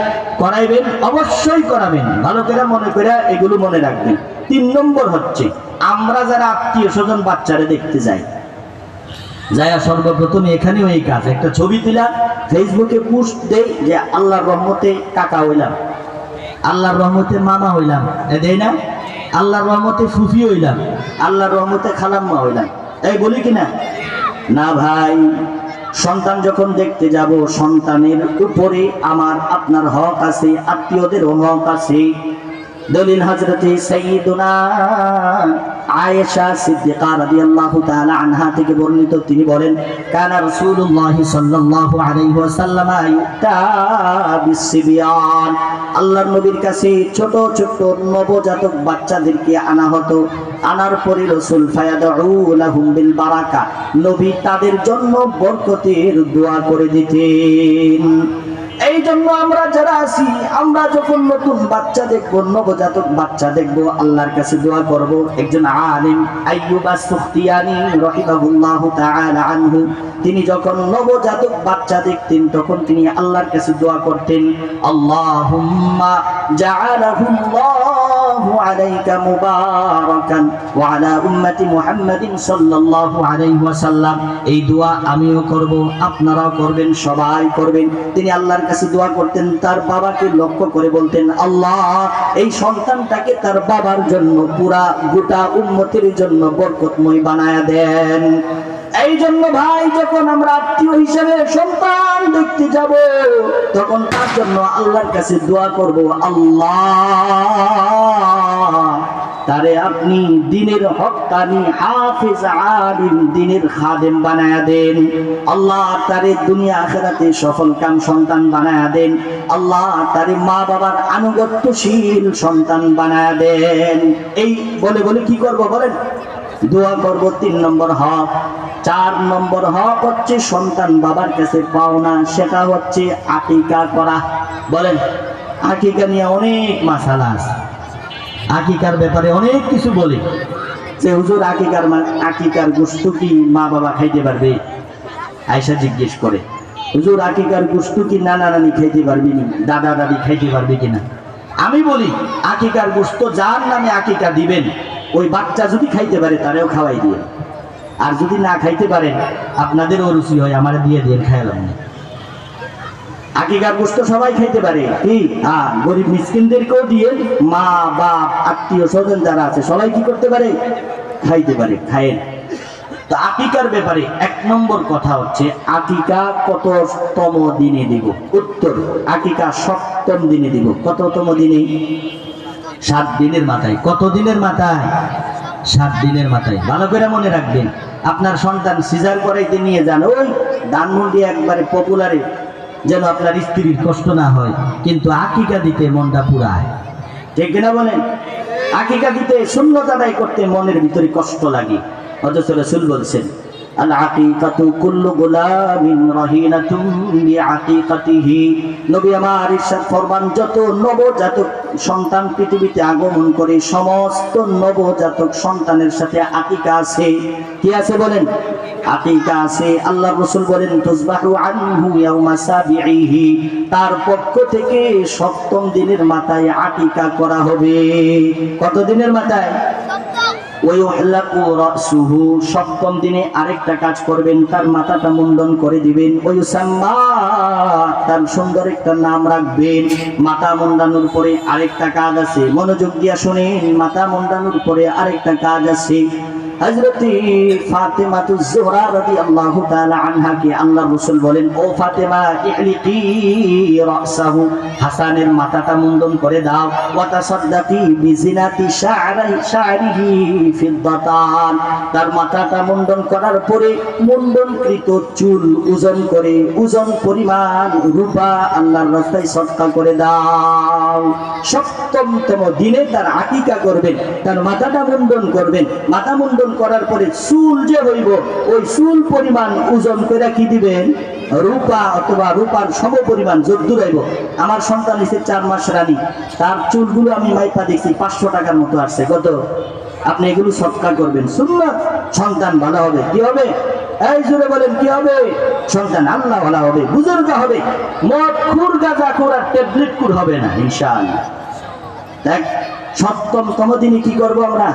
করাইবেন, অবশ্যই করাবেন। ভালো করে মনে করে এগুলো মনে রাখবেন। 3 নম্বর হচ্ছে আমরা যারা আত্মীয় স্বজন বাচ্চারে দেখতে যাই, যাইয়া সর্বপ্রথম এখানেও এই কাজ, একটা ছবি তুলা ফেসবুকে পোস্ট দেই যে আল্লাহর রহমতে কাকা হইলাম, আল্লাহর রহমতে মামা হইলাম, দেই না? আল্লাহর রহমতে ফুফি হইলাম, আল্লাহর রহমতে খালাম্মা হইলাম, এই বলি কিনা? না ভাই, সন্তান যখন দেখতে যাব, সন্তানের উপরে আমার আপনার হক আছে, আত্মীয়দেরও হক আছে। দলিল হযরতে সাইয়্যিদুনা আয়েশা সিদ্দিকা রাদিয়াল্লাহু তাআলা আনহা থেকে বর্ণিত, তিনি বলেন কানা রাসূলুল্লাহ সাল্লাল্লাহু আলাইহি ওয়াসাল্লাম ইউতা বিসসিবিয়ান, আল্লাহর নবীর কাছে ছোট ছোট নবজাতক বাচ্চাদেরকে আনা হতো। আনার পরে রাসূল ফায়াদউ লাহুম বিল বারাকা, নবী তাদের জন্য বরকতের দোয়া করে দিতেন। এই জন্য আমরা যারা আছি, আমরা যখন নতুন বাচ্চা দেখবো, নবজাতক বাচ্চা দেখবো, আল্লাহর কাছে দোয়া করব। একজন আলিম আইয়ুব আস-সুখতিয়ানি রাহিমাহুল্লাহু তাআলা আনহু, তিনি যখন নবজাতক বাচ্চা দেখতেন তখন তিনি আল্লাহর কাছে দোয়া করতেন, আল্লাহুম্মা জাআলাহুল্লাহু আলাইকা মুবারাকান ওয়া আলা উম্মতি মুহাম্মাদিন সাল্লাল্লাহু আলাইহি ওয়াসাল্লাম। এই দোয়া আমিও করব, আপনারাও করবেন, সবাই করবেন। তিনি আল্লাহর কাছে দোয়া করতেন, তার বাবাকে লক্ষ্য করে বলতেন, আল্লাহ এই সন্তানটাকে তার বাবার জন্য, পুরা গোটা উম্মতের জন্য বরকতময় বানায়া দেন। এই জন্য ভাই যখন আমরা আত্মীয় হিসেবে সন্তান দেখতে যাব, তখন তার জন্য আল্লাহর কাছে দোয়া করব, আল্লাহ তারে আপনি দিনের হক্কানি হাফেজ আলিম, দিনের খাদেম বানায়া দেন। আল্লাহ তারে দুনিয়া আখিরাতে সফল কাম সন্তান বানায়া দেন। আল্লাহ তারে মা বাবার আনুগত্যশীল সন্তান বানায়া দেন। এই বলে বলে কি করব বলেন? দোয়া করব। 3 নম্বর হক। 4 নম্বর হক হচ্ছে সন্তান বাবার কাছে পাওনা, সেটা হচ্ছে আকিকা করা। বলেন, আকিকা নিয়ে অনেক মাসালা আছে, আকিকার ব্যাপারে অনেক কিছু বলে, যে হুজুর আকিকার গোশত কি মা বাবা খাইতে পারবে? আয়েশা জিজ্ঞেস করে, হুজুর আকিকার গোশত কি নানা নানি খাইতে পারবে নি, দাদা দাদি খাইতে পারবে কিনা? আমি বলি আকিকার গোশত যার নামে আকিকা দিবেন ওই বাচ্চা যদি খাইতে পারে তারেও খাওয়াই দিয়ে, আর যদি না খাইতে পারেন আপনাদেরও রুচি হয় আমার দিয়ে দিয়ে খাইলাম না। আকিকার গোশত সবাই খাইতে পারে, কি গরিব মিসকিনদেরকেও দিয়ে, মা বাপ আত্মীয় স্বজন যারা আছে সবাই কি করতে পারে? খাইতে পারে, খায়েন। তো আকিকার ব্যাপারে 1 নম্বর কথা হচ্ছে আকিকা কততম দিনে দিব? উত্তর, আকিকা 7ম দিনে দিব। কততম দিনে? 7 দিনের মাথায়। কত দিনের মাথায়? 7 দিনের মাথায়। ভালো করে মনে রাখবেন। আপনার সন্তান সিজার করাইতে নিয়ে যান ওই ধানমন্ডি একবারে পপুলারে, যেন আপনার স্ত্রীর কষ্ট না হয়, কিন্তু আকিকা দিতে মনটা পুরায়, ঠিক কিনা বলেন? আকিকা দিতে সুন্নত আদায় করতে মনের ভিতরে কষ্ট লাগে। অথচ রাসূল বলছেন আল আকিকাতু কুল্লু গুলামিন রাহিনাতুম বিআকিকাতিহি। নবী আমার ইরশাদ ফরমান, যত নবজাতক সন্তান পৃথিবীতে আগমন করে সমস্ত নবজাতক সন্তানের সাথে আকিকা আছে। কি আছে বলেন? আকিকা আছে। আল্লাহর রাসূল বলেন তুজবাহু আনহু ইয়াউমা সাবিহি, তার পক্ষ থেকে 7ম দিনের মাথায় আকিকা করা হবে। কত দিনের মাথায়? ওয়াইউহলাকু রাসুহু, 7ম দিনে আরেকটা কাজ করবেন, তার মাথাটা মুন্ডন করে দিবেন। ওয়াইউসাম্মা, তার সুন্দর একটা নাম রাখবেন। মাথা মুন্ডানোর পরে আরেকটা কাজ আছে, মনোযোগ দিয়া শুনেন। মাথা মুন্ডানোর পরে আরেকটা কাজ আছে। হযরতে ফাতেমাতুজ জোহরা রাদিয়াল্লাহু তাআলা আনহাকে আল্লাহর রাসূল বলেন, ও ফাতেমা ইহলিকি রাসাহু, হাসানের মাথাটা মুন্ডন করে দাও। ওয়া তাসাদ্দাকি বিজিনাতি শা'রিহি ফিদ্দাতান, তার মাথাটা মুন্ডন করার পরে মুন্ডনকৃত চুল ওজন করে ওজন পরিমাণ রূপা আল্লাহর রাস্তায় সদকা করে দাও। 7তম দিনে তার আকিকা করবেন, তার মাথাটা মুন্ডন করবেন। মাথা মুন্ডন করার পরে চুল যে হইব ওই চুল পরিমাণ ওজন করে কি দিবেন? রূপা অথবা রূপার সম পরিমাণ যদ্দুর হইব। আমার সন্তান হইছে 4 মাস রানী, তার চুলগুলো আমি মাইপা দেখছি 500 টাকার মতো আসছে। কত? আপনি এগুলো সৎকার করবেন, সুন্নাত। সন্তান ভালো হবে। কি হবে? এই জোরে বলেন, কি হবে? সন্তান আল্লাহ ভালো হবে, বুজুর্গ হবে, মদ খুর গাঁজা খুর আর ট্যাবলেট খুর হবে না ইনশাআল্লাহ। দেখ 7তম দিনে কি করব আমরা?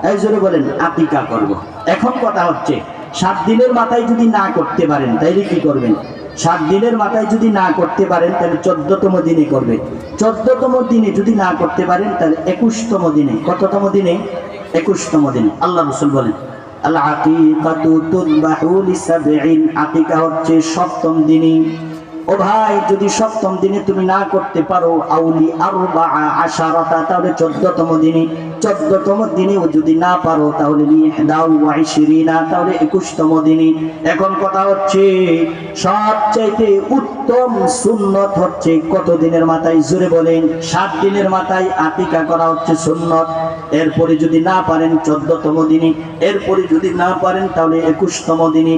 এই জোরে বলেন, আকিকা করব। এখন কথা হচ্ছে 7 দিনের মাথায় যদি না করতে পারেন তাইলে কি করবেন? 7 দিনের মাথায় যদি না করতে পারেন তাহলে 14তম দিনে করবেন। 14তম দিনে যদি না করতে পারেন তাহলে 21তম দিনে। কততম দিনে? 21তম দিনে। আল্লাহ রাসূল বলেন আল আকিকাতু তুযবাহু লিসাবঈন, আকিকা হচ্ছে 7তম দিনে। ও ভাই, যদি 7তম দিনে তুমি না করতে পারো আউলি 14 তাহলে 14তম দিনে। 14তম দিনেও যদি না পারো তাহলে 21 তাহলে 21তম দিনে। এখন কথা হচ্ছে সবচাইতে উত্তম সুন্নত হচ্ছে কত দিনের মাথায়? জোরে বলেন। 7 দিনের মাথায় আকিকা করা হচ্ছে সুন্নত। এরপরে যদি না পারেন 14তম দিনে, এরপরে যদি না পারেন তাহলে 21তম দিনে।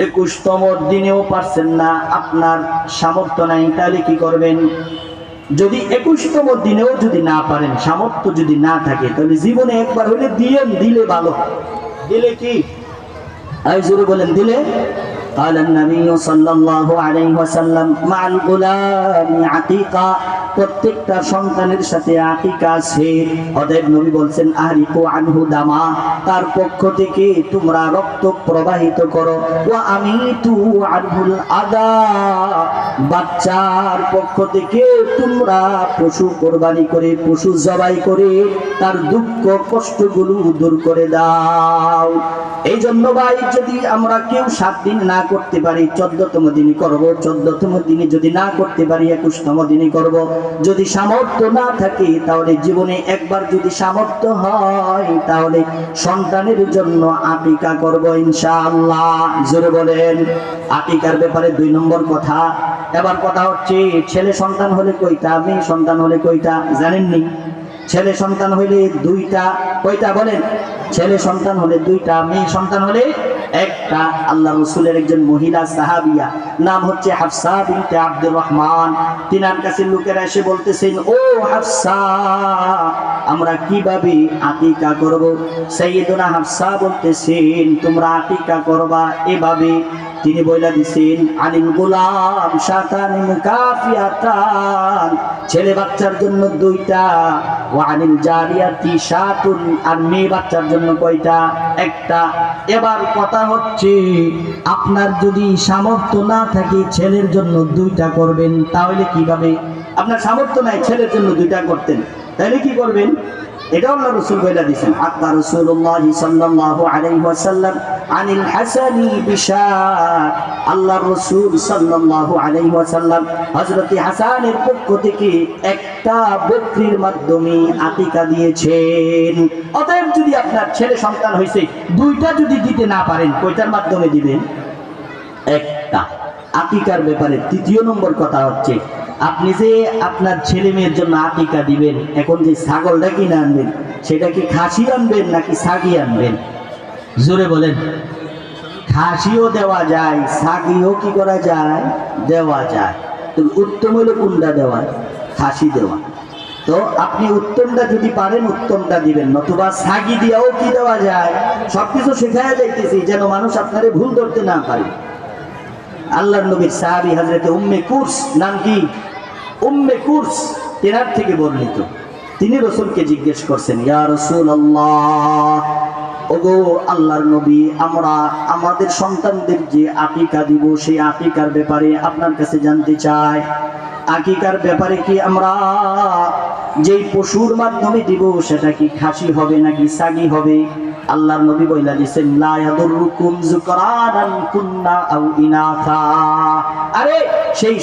21তম দিনেও পারছেন না, আপনার সামর্থ্য নাই, তাহলে কি করবেন? যদি 21তম দিনেও যদি না পারেন, সামর্থ্য যদি না থাকে, তাহলে জীবনে একবার হলে দিলে ভালো। দিলে কি? এই জোরে বলেন, দিলে। قال النبي صلى الله عليه وسلم مع الغلام عقيقة, প্রত্যেকটা সন্তানের সাথে আকিকা আছে। অতএব নবী বলছেন আহরিকু আনহু দামা, তার পক্ষ থেকে তোমরা রক্ত প্রবাহিত করো। ওয়া আমিতু আনহুল আদা, বাচ্চার পক্ষ থেকে তোমরা পশু কোরবানি করে, পশু জবাই করে তার দুঃখ কষ্টগুলো দূর করে দাও। এই জন্য ভাই, যদি আমরা কেউ 7 দিন না করতে পারি 14তম দিনই করব, 14তম দিনে যদি না করতে পারি 21তম দিনই করব। যদি সামর্থ্য না থাকে তাহলে জীবনে একবার যদি সামর্থ্য হয় তাহলে সন্তানের জন্য আকিকা করব ইনশাআল্লাহ। জোরে বলেন। আকিকার ব্যাপারে 2 নম্বর কথা। এবার কথা হচ্ছে ছেলে সন্তান হলে কয়টা, মেয়ে সন্তান হলে কয়টা জানেননি? ছেলে সন্তান হলে 2টা। কয়টা বলেন? ছেলে সন্তান হলে 2টা, মেয়ে সন্তান হলে 1টা। একটা আল্লাহ রাসূলের একজন মহিলা সাহাবিয়া, নাম হচ্ছে হাফসা বিনতে আব্দুর রহমান। তিনার কাছে লোকেরা এসে বলতেছেন, ও হাফসা, আমরা কিভাবে আকিকা করব? সাইয়েদুনা হাফসা বলতেছেন, তোমরা আকিকা করবা এভাবে। তিনি বইলা দিছেন, আনিল গোলাম শাতান মুকাফিয়াতান, ছেলে বাচ্চার জন্য 2টা, ওয়া আনিল জারিয়াতি শাতুন, আর মেয়ে বাচ্চার জন্য কয়টা? 1টা। এবার কথা হচ্ছে, আপনার যদি সামর্থ্য না থাকে ছেলের জন্য 2টা করবেন, তাহলে কিভাবে? আপনার সামর্থ্য নাই ছেলের জন্য 2টা করতেন, তাহলে কি করবেন? এটা আল্লাহ রাসূল বলে দিয়েছেন। আতা রাসূলুল্লাহ সাল্লাল্লাহু আলাইহি ওয়াসাল্লাম আনিল হাসানি বিশার, আল্লাহ রাসূল সাল্লাল্লাহু আলাইহি ওয়াসাল্লাম হযরত হাসানের পক্ষ থেকে একটা বকরির মাধ্যমে আকিকা দিয়েছেন। অতএব যদি আপনার ছেলে সন্তান হয়েছে, 2টা যদি দিতে না পারেন, কয়টার মাধ্যমে দিবেন? 1টা। আকিকার ব্যাপারে 3য় নম্বর কথা হচ্ছে, আপনি যে আপনার ছেলে মেয়ের জন্য আকিকা দিবেন, এখন যে ছাগলটা কিনে আনবেন, সেটা কি খাসি আনবেন নাকি ছাগি আনবেন? জোরে বলেন। খাসিও দেওয়া যায়, ছাগিও কি করা যায়? দেওয়া যায়। তো উত্তম হলো কোনটা দেওয়া? খাসি দেওয়া। তো আপনি উত্তমটা যদি পারেন উত্তমটা দিবেন, নতুবা ছাগি দিয়েও কি দেওয়া যায়? সবকিছু শেখায়া যাইতেছি যেন মানুষ আপনারে ভুল ধরতে না পারে। আল্লাহর নবীর সাহাবী হযরতে উম্মে কুরস, নাম কি? উম্মে কুরস, তেনার থেকে বর্ণিত। তিনি রাসূলকে জিজ্ঞেস করছেন, ইয়া রাসূলুল্লাহ, ওগো আল্লাহর নবী, আমরা আমাদের সন্তানদের যে আকিকা দিব, সেই আকিকার ব্যাপারে আপনার কাছে জানতে চাই। আকিকার ব্যাপারে কি আমরা যেই পশুর মাধ্যমে দিব, সেটা কি খাসি হবে নাকি ছাগি হবে? আল্লাহর নবী বইলা দিয়েছেন, লা ইয়াদুরুকুম যুকরানান কুন্না আও ইনাসা, আরে সেই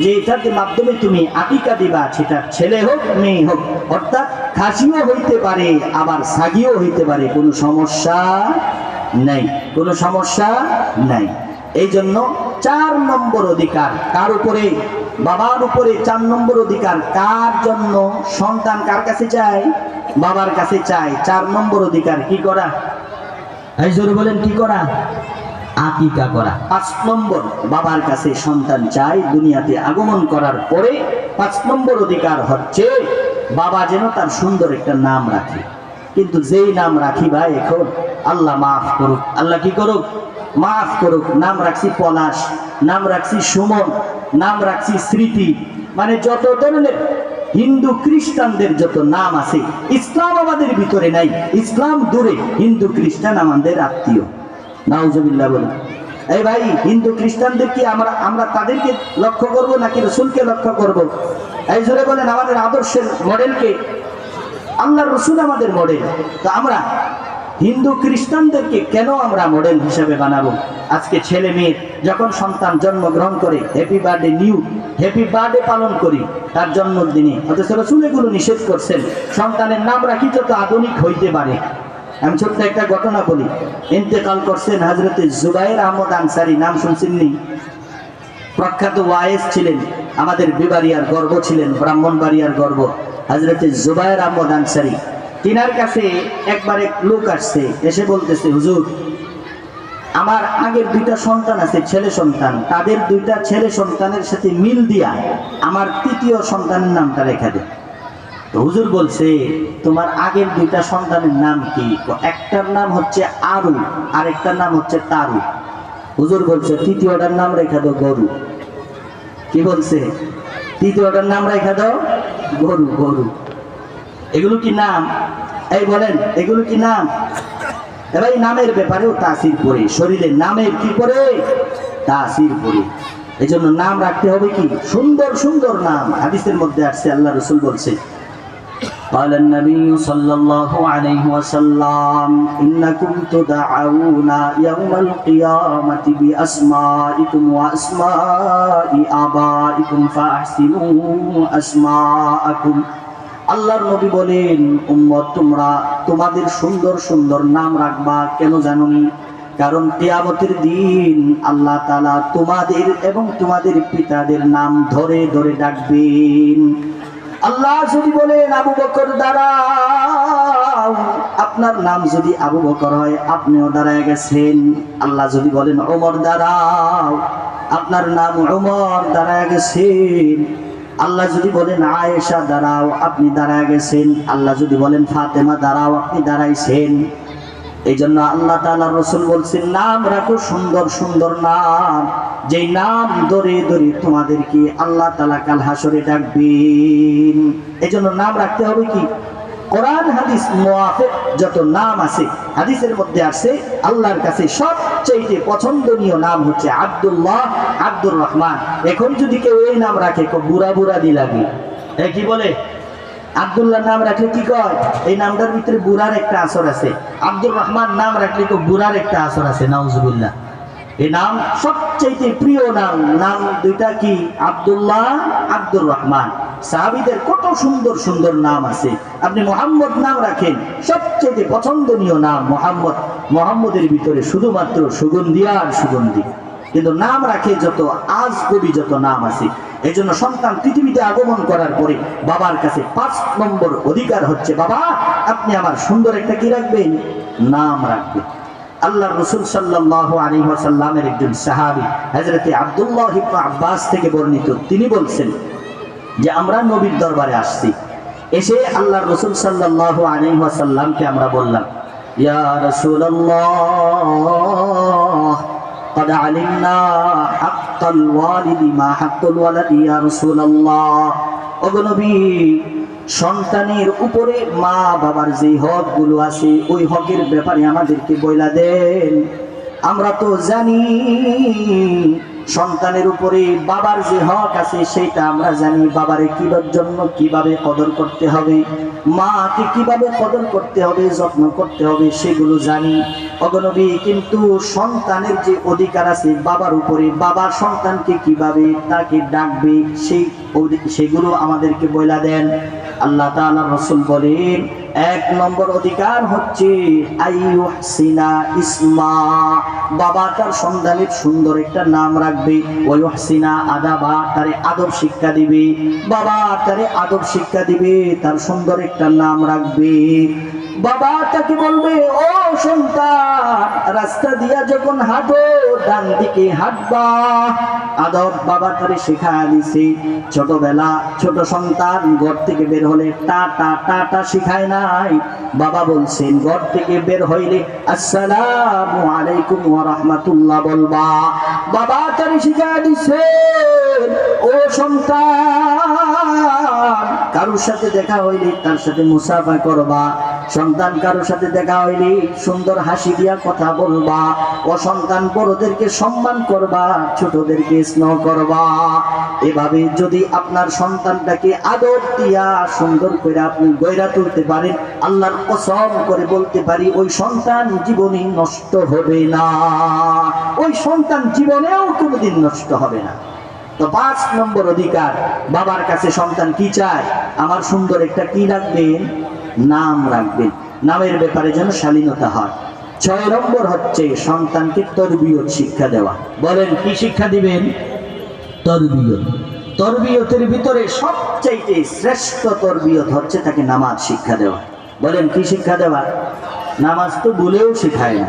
যেটার মাধ্যমে তুমি আকিকা দিবা, সেটা ছেলে হোক মেয়ে হোক, অর্থাৎ খাসিও হইতে পারে আবার ছাগিও হইতে পারে, কোনো সমস্যা নাই, কোনো সমস্যা নাই। এই জন্য 4 নম্বর অধিকার কার উপরে? বাবার উপরে 4 নম্বর অধিকার কার জন্য? সন্তান কার কাছে চায়? বাবার কাছে চায়। 4 নম্বর অধিকার কি করা? এই জোরে বলেন, কি করা? আকিকা করা। 5 নম্বর বাবার কাছে সন্তান চায় দুনিয়াতে আগমন করার পরে। 5 নম্বর অধিকার হচ্ছে বাবা যেন তার সুন্দর একটা নাম রাখে। কিন্তু যেই নাম রাখি ভাই, এখন আল্লাহ মাফ করুক, আল্লাহ কি করুক? মাফ করুক। নাম রাখছি পলাশ, নাম রাখছি সুমন, নাম রাখছি স্মৃতি, মানে যত ধরনের হিন্দু খ্রিস্টানদের যত নাম আছে, ইসলাম আমাদের ভিতরে নাই। ইসলাম দূরে, হিন্দু খ্রিস্টান আমাদের আত্মীয়। নাউজুবিল্লাহ বলেন। এই ভাই, হিন্দু খ্রিস্টানদের কি আমরা তাদেরকে লক্ষ্য করব নাকি রাসূলকে লক্ষ্য করব? এই জোরে বলেন। আমাদের আদর্শের মডেলকে আল্লাহর রাসূল আমাদের মডেল। তো আমরা হিন্দু খ্রিস্টানদেরকে কেন আমরা মডেল হিসেবে বানাবো? আজকে ছেলে মেয়ে যখন সন্তান জন্মগ্রহণ করে, হ্যাপি বার্থডে, হ্যাপি বার্থডে পালন করি তার জন্মদিনে, অথচ রাসূল এগুলো নিষেধ করছেন। সন্তানের নাম রাখি যত আধুনিক হইতে পারে। আমি ছোট্ট একটা ঘটনা বলি। ইন্তেকাল করছেন হযরতে জুবাইর আহমদ আনসারী, নাম শুনছেননি? প্রখ্যাত ওয়াইজ ছিলেন, আমাদের বিবাড়িয়ার গর্ব ছিলেন, ব্রাহ্মণবাড়িয়ার গর্ব, হযরতে জুবাইর আহমদ আনসারী। তিনার কাছে একবার এক লোক আসছে, এসে বলতেছে, হুজুর, আমার আগের 2টা সন্তান আছে, ছেলে সন্তান, তাদের 2টা ছেলে সন্তানের সাথে মিল দিয়া আমার 3য় সন্তানের নামটা রেখে দে। তো হুজুর বলছে, তোমার আগের 2টা সন্তানের নাম কি? একটার নাম হচ্ছে আরু, আর একটার নাম হচ্ছে তারু। হুজুর বলছে, 3য়টার নাম রেখে দাও গরু। কি বলছে? 3য়টার নাম রেখে দাও গরু। গরু এগুলো কি নাম? এই বলেন, এগুলো কি নাম? এবার নামের ব্যাপারেও তাসির পড়ে, শরীরের নামের কি করে? তাসির পড়ে। এই জন্য নাম রাখতে হবে কি? সুন্দর সুন্দর নাম। হাদিসের মধ্যে আসছে, আল্লাহ রাসূল বলছে, قال النبي صلى الله عليه وسلم إنكم تدعون يوم القيامة بأسمائكم وأسماء آبائكم فأحسنوا أسماءكم। আল্লাহর নবী বলেন, উম্মত, তোমরা তোমাদের সুন্দর সুন্দর নাম রাখবা। কেন জানোনি? কারণ কিয়ামতের দিন আল্লাহ তাআলা তোমাদের এবং তোমাদের পিতাদের নাম ধরে ধরে ডাকবেন। আল্লাহ যদি বলেন, আবু বকর দাঁড়াও, আপনি আপনার নাম যদি আবু বকর হয় আপনিও দাঁড়ায় গেছেন। আল্লাহ যদি বলেন ওমর দাঁড়াও, আপনার নাম ওমর, দাঁড়ায় গেছেন। আল্লাহ যদি বলেন আয়েশা দাঁড়াও, আপনি দাঁড়ায় গেছেন। আল্লাহ যদি বলেন ফাতেমা দাঁড়াও, আপনি দাঁড়াইছেন। এই জন্য আল্লাহ তাআলা রাসূল বলছেন নাম রাখো সুন্দর সুন্দর নাম, যেই নাম ধরে ধরে তোমাদেরকে আল্লাহ তাআলা কাল হাসরে ডাকবেন। এই জন্য নাম রাখতে হবে কি? কোরআন হাদিস মুওয়াফিক যত নাম আছে, হাদিসের মধ্যে আছে আল্লাহর কাছে সবচেয়ে পছন্দনীয় নাম হচ্ছে আব্দুল্লাহ, আব্দুর রহমান। এখন যদি কেউ এই নাম রাখে বুড়া বুড়া দি লাগে, কি বলে? আব্দুল্লাহ নাম রাখলে কি কয়? এই নামটার ভিতরে বুড়ার একটা আসর আছে। আব্দুর রহমান নাম রাখলে বুড়ার একটা আসর আছে। নাউজুবিল্লাহ। এই নাম সবচেয়ে প্রিয় নাম। নাম দুইটা কি? আব্দুল্লাহ, আব্দুর রহমান। সাহাবীদের কত সুন্দর সুন্দর নাম আছে। আপনি মোহাম্মদ নাম রাখেন, সবচেয়ে পছন্দনীয় নাম মোহাম্মদ। মোহাম্মদের ভিতরে শুধুমাত্র সুগন্ধি আর সুগন্ধি। কিন্তু নাম রাখে যত আজগবি যত নাম আছে। এই জন্য সন্তান পৃথিবীতে আগমন করার পরে বাবার কাছে 5 নম্বর অধিকার হচ্ছে, বাবা আপনি আমার সুন্দর একটা কি রাখবেন? নাম রাখবেন। আল্লাহর রাসূল সাল্লাল্লাহু আলাইহি ওয়াসাল্লামের একজন সাহাবী হযরত আব্দুল্লাহ ইবনে আব্বাস থেকে বর্ণিত, তিনি বলছেন যে আমরা নবীর দরবারে আসছি। এসে আল্লাহর রাসূল সাল্লাল্লাহু আলাইহি ওয়াসাল্লামকে আমরা বললাম, ইয়া রাসূলুল্লাহ قد علمنا حق الوالد ما حق الولد يا رسول الله। ওগো নবী, সন্তানের উপরে মা বাবার যে হকগুলো আছে ওই হকের ব্যাপারে আমাদেরকে বইলা দেন। আমরা তো জানি সন্তানের উপরে বাবার যে হক আছে সেটা আমরা জানি। বাবারে কিভাবে জন্য কিভাবে কদর করতে হবে, মাকে কিভাবে কদর করতে হবে, যত্ন করতে হবে সেগুলো জানি ওগো নবী। কিন্তু সন্তানের যে অধিকার আছে বাবার উপরে, বাবা সন্তানকে কিভাবে তাকে ডাকবে সেগুলো আমাদেরকে বইলা দেন। আল্লাহ তাআলা রাসূল বলেন 1 নম্বর অধিকার হচ্ছে আইয়ুহসিনা ইসমা। বাবা তার সন্তানের সুন্দর একটা নাম রাখবে। ওয়াইহসিনা আদাবা, তারে আদব শিক্ষা দিবে। বাবা তারে আদব শিক্ষা দিবে, তার সুন্দর একটা নাম রাখবে। বাবা তাকে বলবে ও সন্তান, রাস্তা দিয়া যখন হাঁটো ডান দিকে হাঁটবা। আদব বাবা তারে শেখায় দিছে। ছোটবেলা ছোট সন্তান ঘর থেকে বের হলে টাটা টাটা শিখায় নাই। বাবা বলছেন ঘর থেকে বের হইলে আসসালামু আলাইকুম ওয়া রাহমাতুল্লাহ বলবা। বাবা তারে শিখায় দিছে ও সন্তান, কারোর সাথে দেখা হইলে তার সাথে মুসাফা করবা। সন্তান কারোর সাথে দেখা হইলে সুন্দর হাসি দিয়া কথা বলবা। ও সন্তান বড়দেরকে সম্মান করবা, ছোটদেরকে স্নেহ করবা। এভাবে যদি আপনার সন্তানটাকে আদর দিয়া সুন্দর করে আপনি গয়রা তুলতে পারেন, আল্লাহর কসম করে বলতে পারি ওই সন্তান জীবনে নষ্ট হবে না। ওই সন্তান জীবনেও কোনোদিন নষ্ট হবে না। তো 5 নম্বর অধিকার, বাবার কাছে সন্তান কি চায়? আমার সুন্দর একটা কি রাখবেন? নাম রাখবেন। নামের ব্যাপারে যেন শালীনতা হয়। 6 নম্বর হচ্ছে সন্তানকে তরবিয়ত শিক্ষা দেওয়া। বলেন কি শিক্ষা দিবেন? তরবিয়ত। তরবিয়তের ভিতরে সবচাইতে শ্রেষ্ঠ তরবিয়ত হচ্ছে তাকে নামাজ শিক্ষা দেওয়া। বলেন কি শিক্ষা দেওয়া? নামাজ তো বলেও শেখায় না।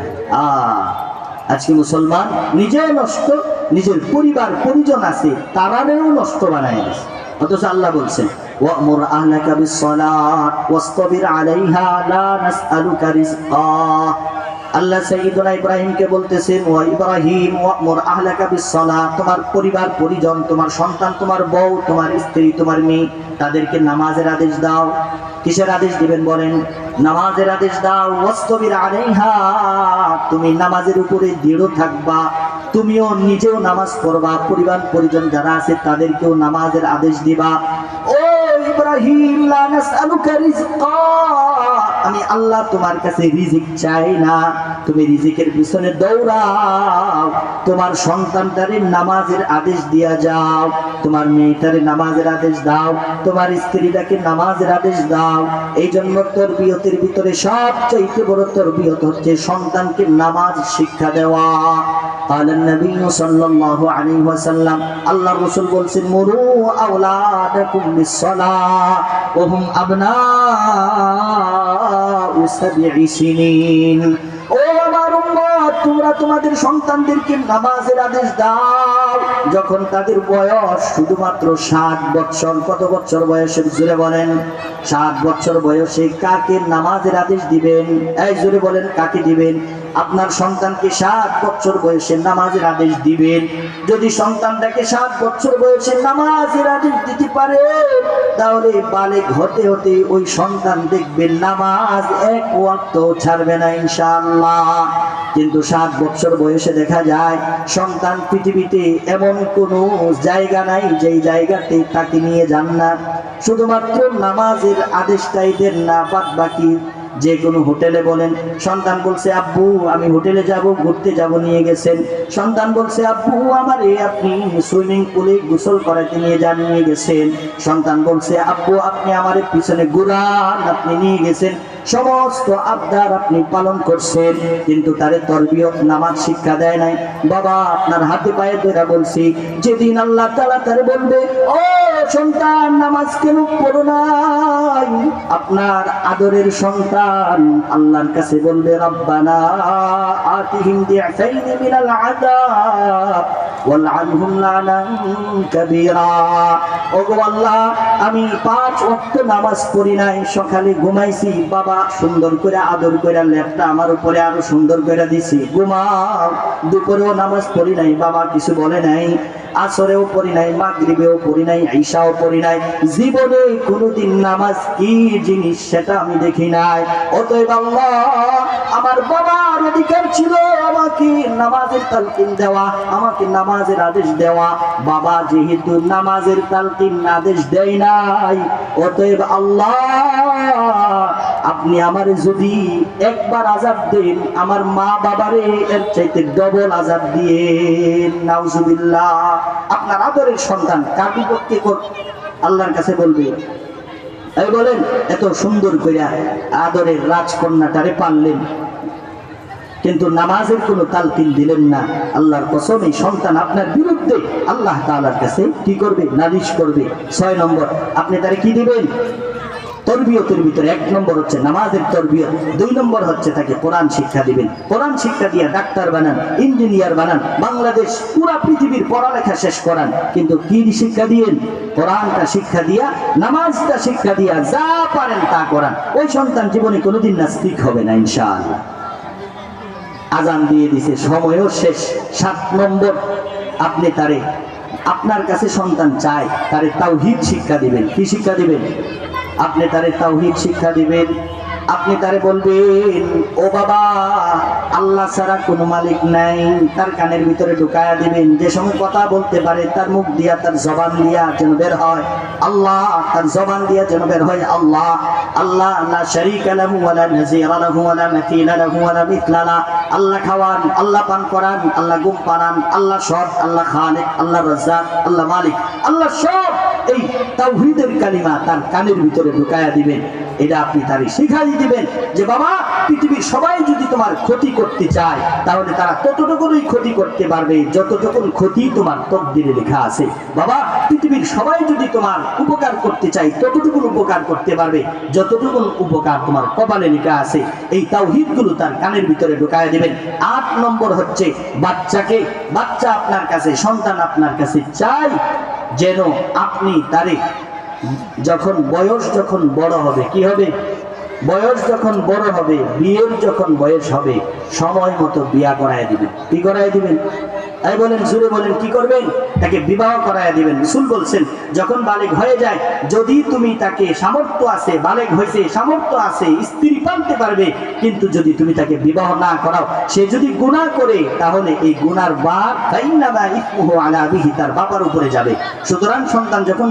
আজকে মুসলমান নিজে নষ্ট, নিজের পরিবার পরিজন আছে তারারেও নষ্ট বানায় দিচ্ছে। অথচ আল্লাহ বলছেন ওয়া'মুর আহলাকা বিস-সালাত ওয়াসতাবির আলাইহা লা নাসআলুকা রিজকা। আল্লাহ সাইয়্যিদুনা ইব্রাহিমকে বলতেছেন ওয়া ইব্রাহিম ওয়া'মুর আহলাকা বিস-সালাত, তোমার পরিবার পরিজন, তোমার সন্তান, তোমার বউ, তোমার স্ত্রী, তোমার মেয়ে, তাদেরকে নামাজের আদেশ দাও। কিসের আদেশ দিবেন বলেন? নামাজের আদেশ দাও। ওয়াসতাবির আলাইহা, তুমি নামাজের উপরে দৃঢ় থাকবা। তুমিও নিজেও নামাজ পড়বা, পরিবার পরিজন যারা আছে তাদেরকেও নামাজের আদেশ দিবা। ও ইব্রাহিম লা নাসআলুকা রিজকা, আমি আল্লাহ তোমার কাছে রিজিক চাই না, তুমি রিজিকের পিছনে দৌড়াও। তোমার সন্তানটারে নামাজের আদেশ দিয়া যাও, তোমার মেয়েটারে নামাজের আদেশ দাও, তোমার স্ত্রীটাকে নামাজের আদেশ দাও। এই জন্য তরবিয়তের ভিতরে সবচেয়ে বড় তরবিয়ত হচ্ছে সন্তানকে নামাজ শিক্ষা দেওয়া। আল্লাহর নবী সাল্লাল্লাহু আলাইহি ওয়াসাল্লাম, আল্লাহর রাসূল বলেন মুরু আওলাদাকুম বিস-সালাহ ওয়া হুম আবনাউ 7 سنين ও আমার উম্মত তোমরা তোমাদের সন্তানদেরকে নামাজের আদেশ দাও যখন তাদের বয়স শুধুমাত্র 7 বছর। কত বছর বয়সে জোরে বলেন? 7 বছর বয়সে কাকে নামাজের আদেশ দিবেন? এই জোরে বলেন, কাকে দিবেন? আপনার সন্তানকে 7 বছর বয়সে নামাজের আদেশ দিবেন। যদি সন্তানটাকে 7 বছর বয়সে নামাজের আদেশ দিতে পারে তাহলে বালেগ হতে হতে ওই সন্তান দেখবেন নামাজ এক ওয়াক্ত ছাড়বে না ইনশাআল্লাহ। কিন্তু 7 বছর বয়সে দেখা যায় সন্তান পৃথিবীতে এমন কোনো জায়গা নাই যেই জায়গাতে তাকে নিয়ে যান না, শুধুমাত্র নামাজের আদেশটাই দেন না, বাদ বাকি যে কোনো হোটেলে বলেন, সন্তান বলছে আব্বু আমি হোটেলে যাব, ঘুরতে যাব, নিয়ে গেছেন। সন্তান বলছে আব্বু আমারে আপনি সুইমিং পুলে গোসল করাতে নিয়ে যান, নিয়ে গেছেন। সন্তান বলছে আব্বু আপনি আমারে পিছনে ঘুরান, আপনি নিয়ে গেছেন। সমস্ত আবদার আপনি পালন করছেন, কিন্তু তারে তরবিয়ত নামাজ শিক্ষা দেয় নাই। বাবা আপনার হাতে পায়ে ধরে বলছি, যেদিন আল্লাহ তাআলা তারে বলবে ও সন্তান নামাজ কেন পড়ো নাই, আপনার আদরের সন্তান আল্লাহর কাছে বলবে রব্বানা আতিহিম দি'ফাইনি মিনাল আযাব ওয়ালআনহুম লানান কাবীরা। ওগো আল্লাহ আমি 5 ওয়াক্ত নামাজ পড়ি নাই, সকালে ঘুমাইছি, বাবা সুন্দর করে আদর করে লেপটা আমার উপরে আরো সুন্দর করে দিছি, ঘুমাও। দুপুরেও নামাজ পড়ি নাই, বাবা কিছু বলে নাই। আসরেও পড়ি নাই, মাগরিবেও পড়ি নাই, ঈশাও পড়ি নাই, জীবনে কোনোদিন নামাজ কি জিনিস সেটা আমি দেখি নাই। অতএব আল্লাহ আমার বাবার অধিকার ছিল আমাকে নামাজের তালকিন দেওয়া, আমাকে নামাজের আদেশ দেওয়া। বাবা যেহেতু নামাজের তালকিন আদেশ দেয় নাই, অতএব আল্লাহ আপনি আমারে যদি একবার আযাব দেন, আমার মা বাবারে এর চাইতে ডবল আযাব দিয়েন। নাউজুবিল্লাহ। আপনার আদরের সন্তান কাকে করতে আল্লাহর কাছে বলবে, এই বলেন এত সুন্দর করে আদরের রাজকন্যাটারে পাললেন কিন্তু নামাজের কোনো তালকিন দিলেন না। আল্লাহর কসম এই সন্তান আপনার বিরুদ্ধে আল্লাহ তাআলার কাছে কি করবে? নালিশ করবে। 6 নম্বর আপনি তারে কি দিবেন? তরবিয়তের ভিতরে 1 নম্বর হচ্ছে নামাজের তরবিয়ত, 2 নম্বর হচ্ছে তাকে কোরআন শিক্ষা দিবেন। কোরআন শিক্ষা দিয়ে ডাক্তার বানান, ইঞ্জিনিয়ার বানান, বাংলাদেশ পুরা পৃথিবীর পড়ালেখা শেষ করান, কিন্তু কি শিক্ষা দিয়েন? কোরআনটা শিক্ষা দিয়া, নামাজটা শিক্ষা দিয়া, যা পারেন তা করান। ওই সন্তান জীবনে কোনোদিন নাস্তিক হবে না ইনশাআল্লাহ। আজান দিয়ে দিছে, সময়ও শেষ। 7 নম্বর আপনি তারে, আপনার কাছে সন্তান চায় তারে তাওহীদ শিক্ষা দিবেন। কি শিক্ষা দিবেন? আপনি তারে তাওহীদ শিক্ষা দিবেন। আপনি তারে বলবেন ও বাবা আল্লাহ ছাড়া কোনো মালিক নাই, তার কানের ভিতরে ঢুকায়া দিবেন। যে সময় কথা বলতে পারে তার মুখ দিয়া, তার জবান দিয়া যেন বের হয় আল্লাহ, তার জবান দিয়া যেন বের হয় আল্লাহ। আল্লাহ লা শারীকা লাহু ওয়া লা নাযীরা লাহু ওয়া লা মাথীলা লাহু ওয়া লা মিথলা লা। আল্লাহ খাওয়ান, আল্লাহ পান করান, আল্লাহ ঘুম পাড়ান, আল্লাহ সৎ, আল্লাহ খালিক, আল্লাহ রাজ্জাক, আল্লাহ মালিক, আল্লাহ সব। এই তাওহীদের কালিমা তার কানের ভিতরে ঢুকায়া দিবেন। এটা আপনি তারে শিখাই দিবেন যে বাবা পৃথিবীর সবাই যদি তোমার ক্ষতি করতে চায় তাহলে তারা ততটুকুই ক্ষতি করতে পারবে যতটুকু ক্ষতি তোমার তকদিরে লেখা আছে। বাবা পৃথিবীর সবাই যদি তোমার উপকার করতে চায় ততটুকু উপকার করতে পারবে যতটুকু উপকার তোমার কপালে লেখা আছে। এই তাওহীদগুলো তার কানের ভিতরে ঢুকায় দিবেন। 8 নম্বর হচ্ছে বাচ্চা আপনার কাছে, সন্তান আপনার কাছে চাই যেন আপনি তারে যখন বয়স যখন বড় হবে, কি হবে? বয়স যখন বড় হবে, বিয়ের যখন বয়স হবে, সময় মতো বিয়া করায় দিবেন। কি করায় দিবেন? তাই বলেন, জুড়ে বলেন, কি করবেন? তাকে বিবাহ করায় দিবেন। রাসূল বলছেন যখন বালেগ হয়ে যায়, যদি তুমি তাকে সামর্থ্য আছে, বালেগ হয়েছে, সামর্থ্য আছে, স্ত্রী পালতে পারবে, কিন্তু যদি তুমি তাকে বিবাহ না করাও, সে যদি গুনাহ করে তাহলে এই গুনার ভার ফাইন্নামা ইসমুহু আলা আবিহি, তার বাবার উপরে যাবে। সুতরাং সন্তান যখন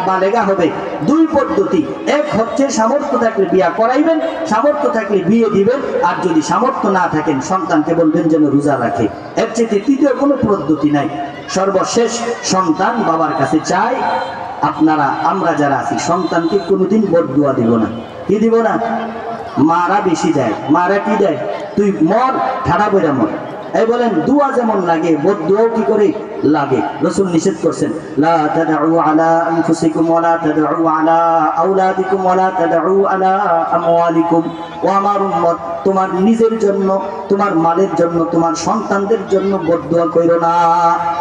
বালেগা হবে 2 পদ্ধতি। এক হচ্ছে সামর্থ্য থাকলে বিয়া করাইবেন, সামর্থ্য থাকলে বিয়ে দিবেন, আর যদি সামর্থ্য না থাকেন সন্তানকে বলবেন যেন রোজা রাখে। এর চেয়ে তৃতীয় কোনো পদ্ধতি নাই। সর্বশেষ সন্তান বাবার কাছে চাই, আমরা যারা আছি সন্তানকে কোনোদিন বদদুয়া দিব না। কি দিব না? মারা বেশি দেয়। মারা কি দেয়? তুই মর, ঠাড়া বইরা মর। এই বলেন দুয়া যেমন লাগে বদদুয়াও কি করে লাগে। রাসূল নিষেধ করছেন, লা তাদউ আলা আনফুসিকুম ওয়া লা তাদউ আলা আওলাদিকুম ওয়া লা তাদউ আলা আমওয়ালিকুম। ও আমার উম্মত, তোমার নিজের জন্য, তোমার মালের জন্য, তোমার সন্তানদের জন্য বদদুয়া কইরো না।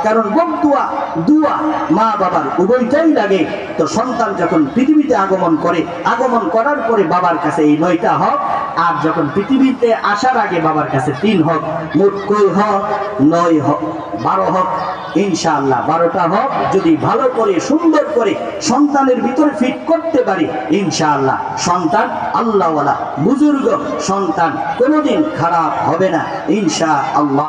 কারণ বদদুয়া দুয়া মা বাবার উভয়টাই লাগে। তো সন্তান যখন পৃথিবীতে আগমন করে, আগমন করার পরে বাবার কাছে এই 9টা হক, আর যখন পৃথিবীতে আসার আগে বাবার কাছে 3 হক, মোট কই হক 9 হক, 12 হক। ইনশাআল্লাহ 12টা হক যদি ভালো করে সুন্দর করে সন্তানের ভিতরে ফিট করতে পারি, ইনশাআল্লাহ সন্তান আল্লাহওয়ালা বুজুর্গ সন্তান কোনোদিন খারাপ হবে না ইনশাআল্লাহ।